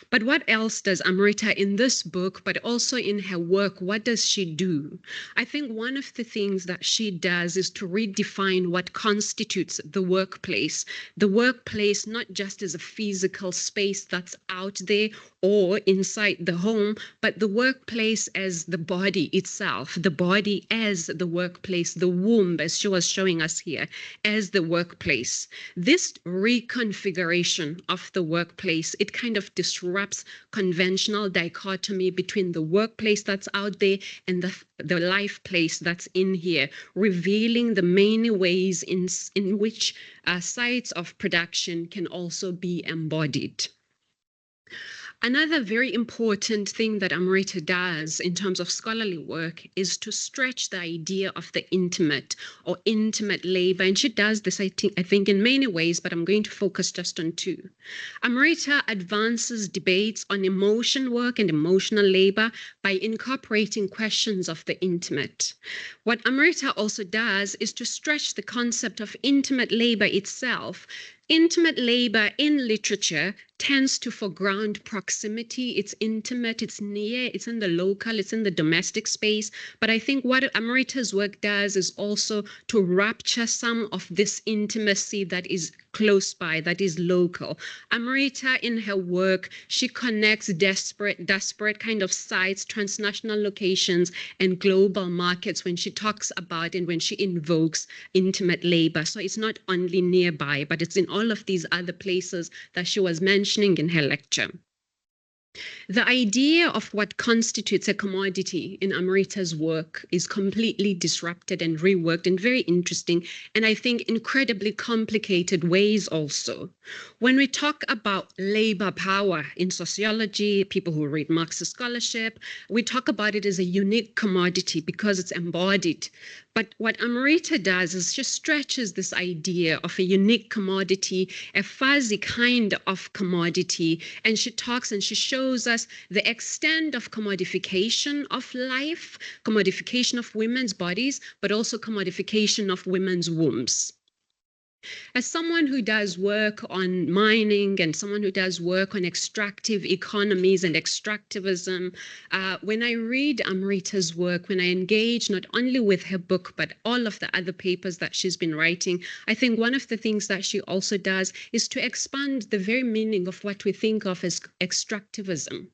But what else does Amrita in this book, but also in her work, what does she do? I think one of the things that she does is to redefine what constitutes the workplace. The workplace, not just as a physical space that's out there or inside the home, but the workplace as the body itself, the body as the workplace, the womb, as she was showing us here, as the workplace. This reconfiguration of the workplace, it kind of disrupts conventional dichotomy between the workplace that's out there and the life place that's in here, revealing the many ways in which sites of production can also be embodied. Another very important thing that Amrita does in terms of scholarly work is to stretch the idea of the intimate or intimate labor. And she does this, I think, in many ways, but I'm going to focus just on two. Amrita advances debates on emotion work and emotional labor by incorporating questions of the intimate. What Amrita also does is to stretch the concept of intimate labor itself. Intimate labor in literature tends to foreground proximity. It's intimate, it's near, it's in the local, it's in the domestic space. But I think what Amrita's work does is also to rapture some of this intimacy that is close by, that is local. Amrita, in her work, she connects disparate kind of sites, transnational locations, and global markets when she talks about and when she invokes intimate labor. So it's not only nearby, but it's in all of these other places that she was mentioning in her lecture. The idea of what constitutes a commodity in Amrita's work is completely disrupted and reworked in very interesting and I think incredibly complicated ways also. When we talk about labor power in sociology, people who read Marxist scholarship, we talk about it as a unique commodity because it's embodied. But what Amrita does is she stretches this idea of a unique commodity, a fuzzy kind of commodity, and she talks and she shows us the extent of commodification of life, commodification of women's bodies, but also commodification of women's wombs. As someone who does work on mining and someone who does work on extractive economies and extractivism, when I read Amrita's work, when I engage not only with her book, but all of the other papers that she's been writing, I think one of the things that she also does is to expand the very meaning of what we think of as extractivism.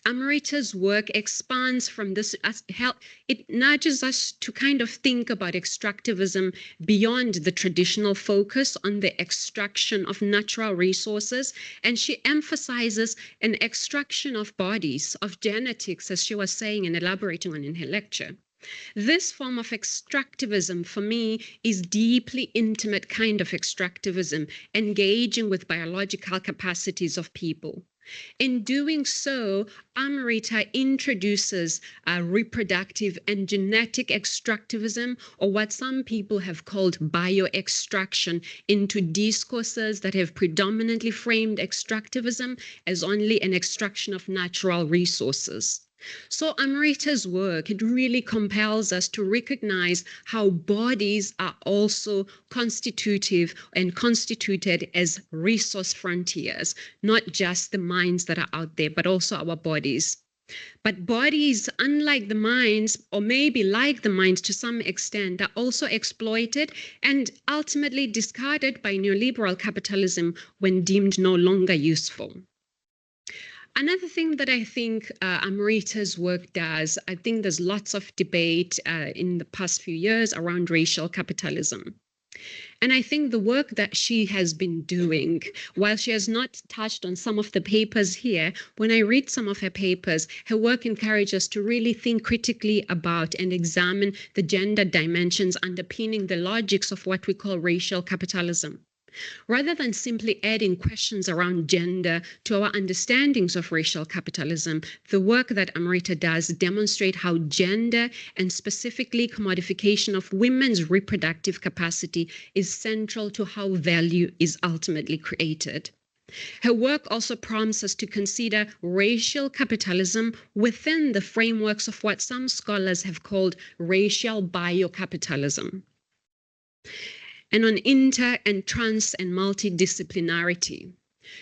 Amrita's work expands from this, it nudges us to kind of think about extractivism beyond the traditional focus on the extraction of natural resources. And she emphasizes an extraction of bodies, of genetics, as she was saying and elaborating on in her lecture. This form of extractivism, for me, is deeply intimate kind of extractivism, engaging with biological capacities of people. In doing so, Amrita introduces reproductive and genetic extractivism, or what some people have called bioextraction, into discourses that have predominantly framed extractivism as only an extraction of natural resources. So Amrita's work, it really compels us to recognize how bodies are also constitutive and constituted as resource frontiers, not just the minds that are out there, but also our bodies. But bodies, unlike the minds, or maybe like the minds to some extent, are also exploited and ultimately discarded by neoliberal capitalism when deemed no longer useful. Another thing that I think Amrita's work does, I think there's lots of debate in the past few years around racial capitalism. And I think the work that she has been doing, while she has not touched on some of the papers here, when I read some of her papers, her work encourages us to really think critically about and examine the gender dimensions underpinning the logics of what we call racial capitalism. Rather than simply adding questions around gender to our understandings of racial capitalism, the work that Amrita does demonstrate how gender and specifically commodification of women's reproductive capacity is central to how value is ultimately created. Her work also prompts us to consider racial capitalism within the frameworks of what some scholars have called racial biocapitalism, and on inter and trans and multidisciplinarity.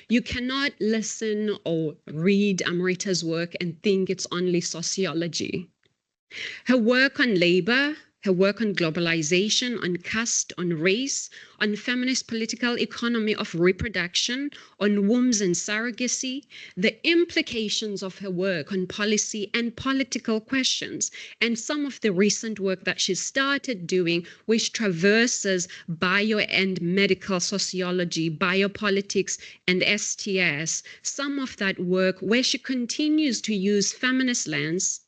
You cannot listen or read Amrita's work and think it's only sociology. Her work on labor, her work on globalization, on caste, on race, on feminist political economy of reproduction, on wombs and surrogacy, the implications of her work on policy and political questions, and some of the recent work that she started doing, which traverses bio and medical sociology, biopolitics, and STS, some of that work where she continues to use feminist lens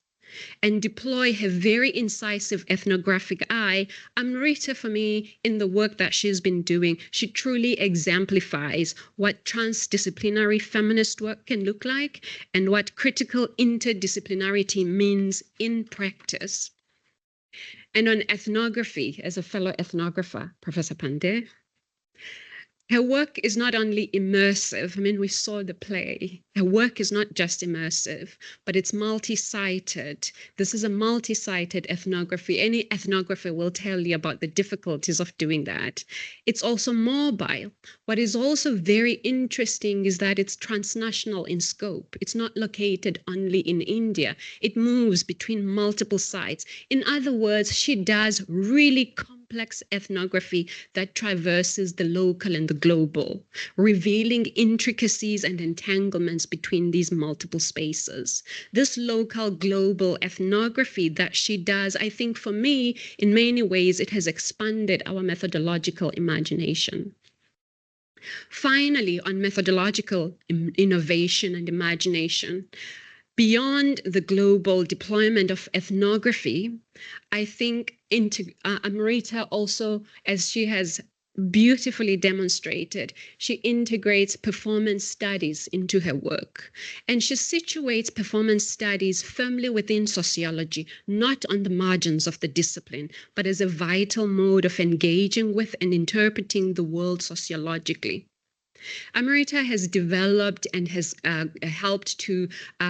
and deploy her very incisive ethnographic eye. Amrita, for me, in the work that she's been doing, she truly exemplifies what transdisciplinary feminist work can look like and what critical interdisciplinarity means in practice. And on ethnography, as a fellow ethnographer, Professor Pande, her work is not only immersive. I mean, we saw the play. Her work is not just immersive, but it's multi-sited. This is a multi-sited ethnography. Any ethnographer will tell you about the difficulties of doing that. It's also mobile. What is also very interesting is that it's transnational in scope. It's not located only in India. It moves between multiple sites. In other words, she does really complex ethnography that traverses the local and the global, revealing intricacies and entanglements between these multiple spaces. This local global ethnography that she does, I think for me, in many ways, it has expanded our methodological imagination. Finally, on methodological innovation and imagination, beyond the global deployment of ethnography, I think Amrita also, as she has beautifully demonstrated, she integrates performance studies into her work. And she situates performance studies firmly within sociology, not on the margins of the discipline, but as a vital mode of engaging with and interpreting the world sociologically. Amrita has developed and has helped to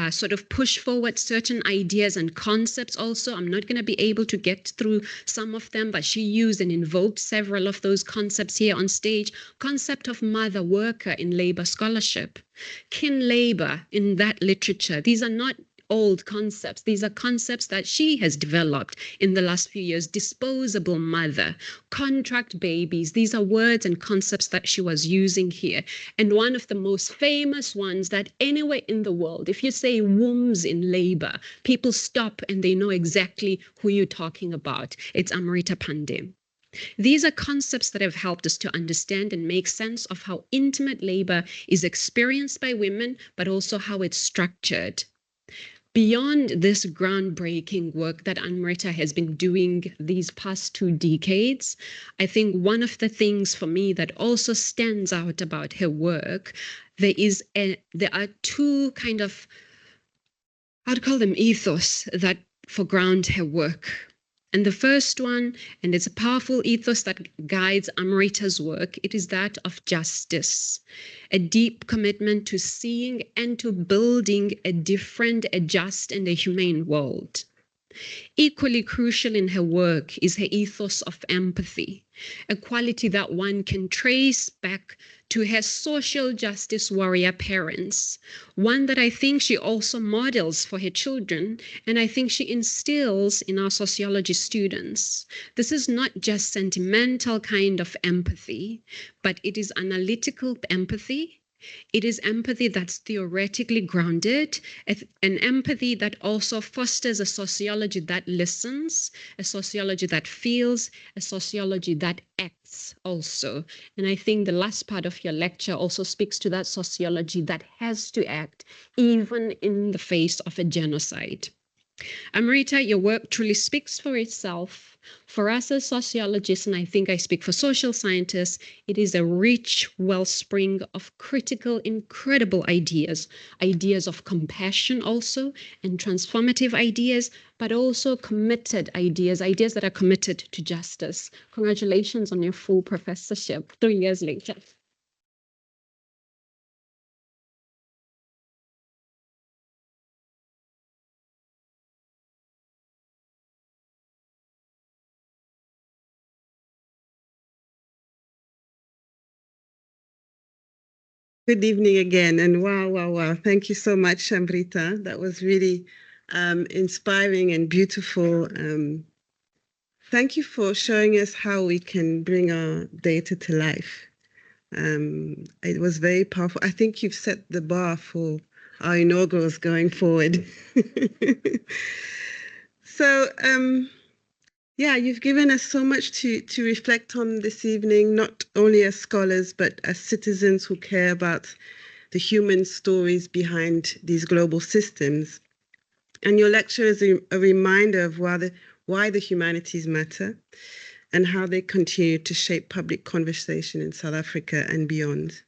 sort of push forward certain ideas and concepts also. I'm not going to be able to get through some of them, but she used and invoked several of those concepts here on stage. Concept of mother worker in labor scholarship, kin labor in that literature. These are not old concepts. These are concepts that she has developed in the last few years. Disposable mother, contract babies. These are words and concepts that she was using here. And one of the most famous ones that anywhere in the world, if you say wombs in labor, people stop and they know exactly who you're talking about. It's Amrita Pande. These are concepts that have helped us to understand and make sense of how intimate labor is experienced by women, but also how it's structured. beyond this groundbreaking work that Amrita has been doing these past 2 decades, I think one of the things for me that also stands out about her work, there are 2 kind of, I'd call them ethos that foreground her work. And the first one, and it's a powerful ethos that guides Amrita's work, it is that of justice, a deep commitment to seeing and to building a different, a just, and a humane world. Equally crucial in her work is her ethos of empathy, a quality that one can trace back to her social justice warrior parents, one that I think she also models for her children, and I think she instills in our sociology students. This is not just sentimental kind of empathy, but it is analytical empathy. It is empathy that's theoretically grounded, an empathy that also fosters a sociology that listens, a sociology that feels, a sociology that acts also. And I think the last part of your lecture also speaks to that sociology that has to act even in the face of a genocide. Amrita, your work truly speaks for itself. For us as sociologists, and I think I speak for social scientists, it is a rich wellspring of critical, incredible ideas, ideas of compassion also, and transformative ideas, but also committed ideas, ideas that are committed to justice. Congratulations on your full professorship 3 years later. Good evening again, and wow. Thank you so much, Amrita. That was really inspiring and beautiful. Thank you for showing us how we can bring our data to life. It was very powerful. I think you've set the bar for our inaugurals going forward. So, yeah, you've given us so much to reflect on this evening, not only as scholars, but as citizens who care about the human stories behind these global systems. And your lecture is a reminder of why the humanities matter and how they continue to shape public conversation in South Africa and beyond.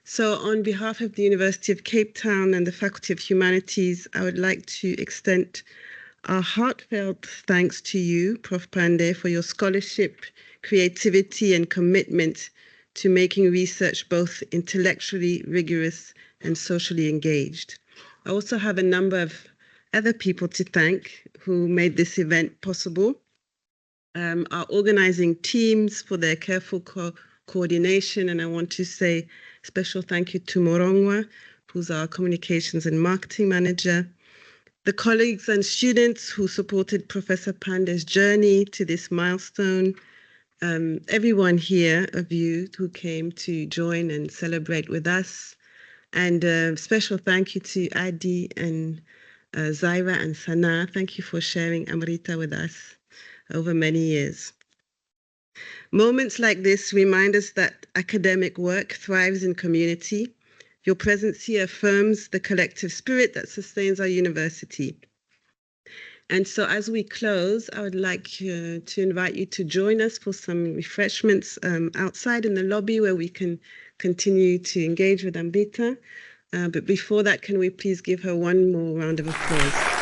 So on behalf of the University of Cape Town and the Faculty of Humanities, I would like to extend our heartfelt thanks to you, Prof. Pande, for your scholarship, creativity, and commitment to making research both intellectually rigorous and socially engaged. I also have a number of other people to thank who made this event possible. Our organizing teams for their careful coordination, and I want to say special thank you to Morongwa, who's our communications and marketing manager, the colleagues and students who supported Professor Pande's journey to this milestone, everyone here of you who came to join and celebrate with us, and a special thank you to Adi and Zaira and Sana. Thank you for sharing Amrita with us over many years. Moments like this remind us that academic work thrives in community. Your presence here affirms the collective spirit that sustains our university. And so as we close, I would like to invite you to join us for some refreshments outside in the lobby where we can continue to engage with Amrita. But before that, can we please give her one more round of applause?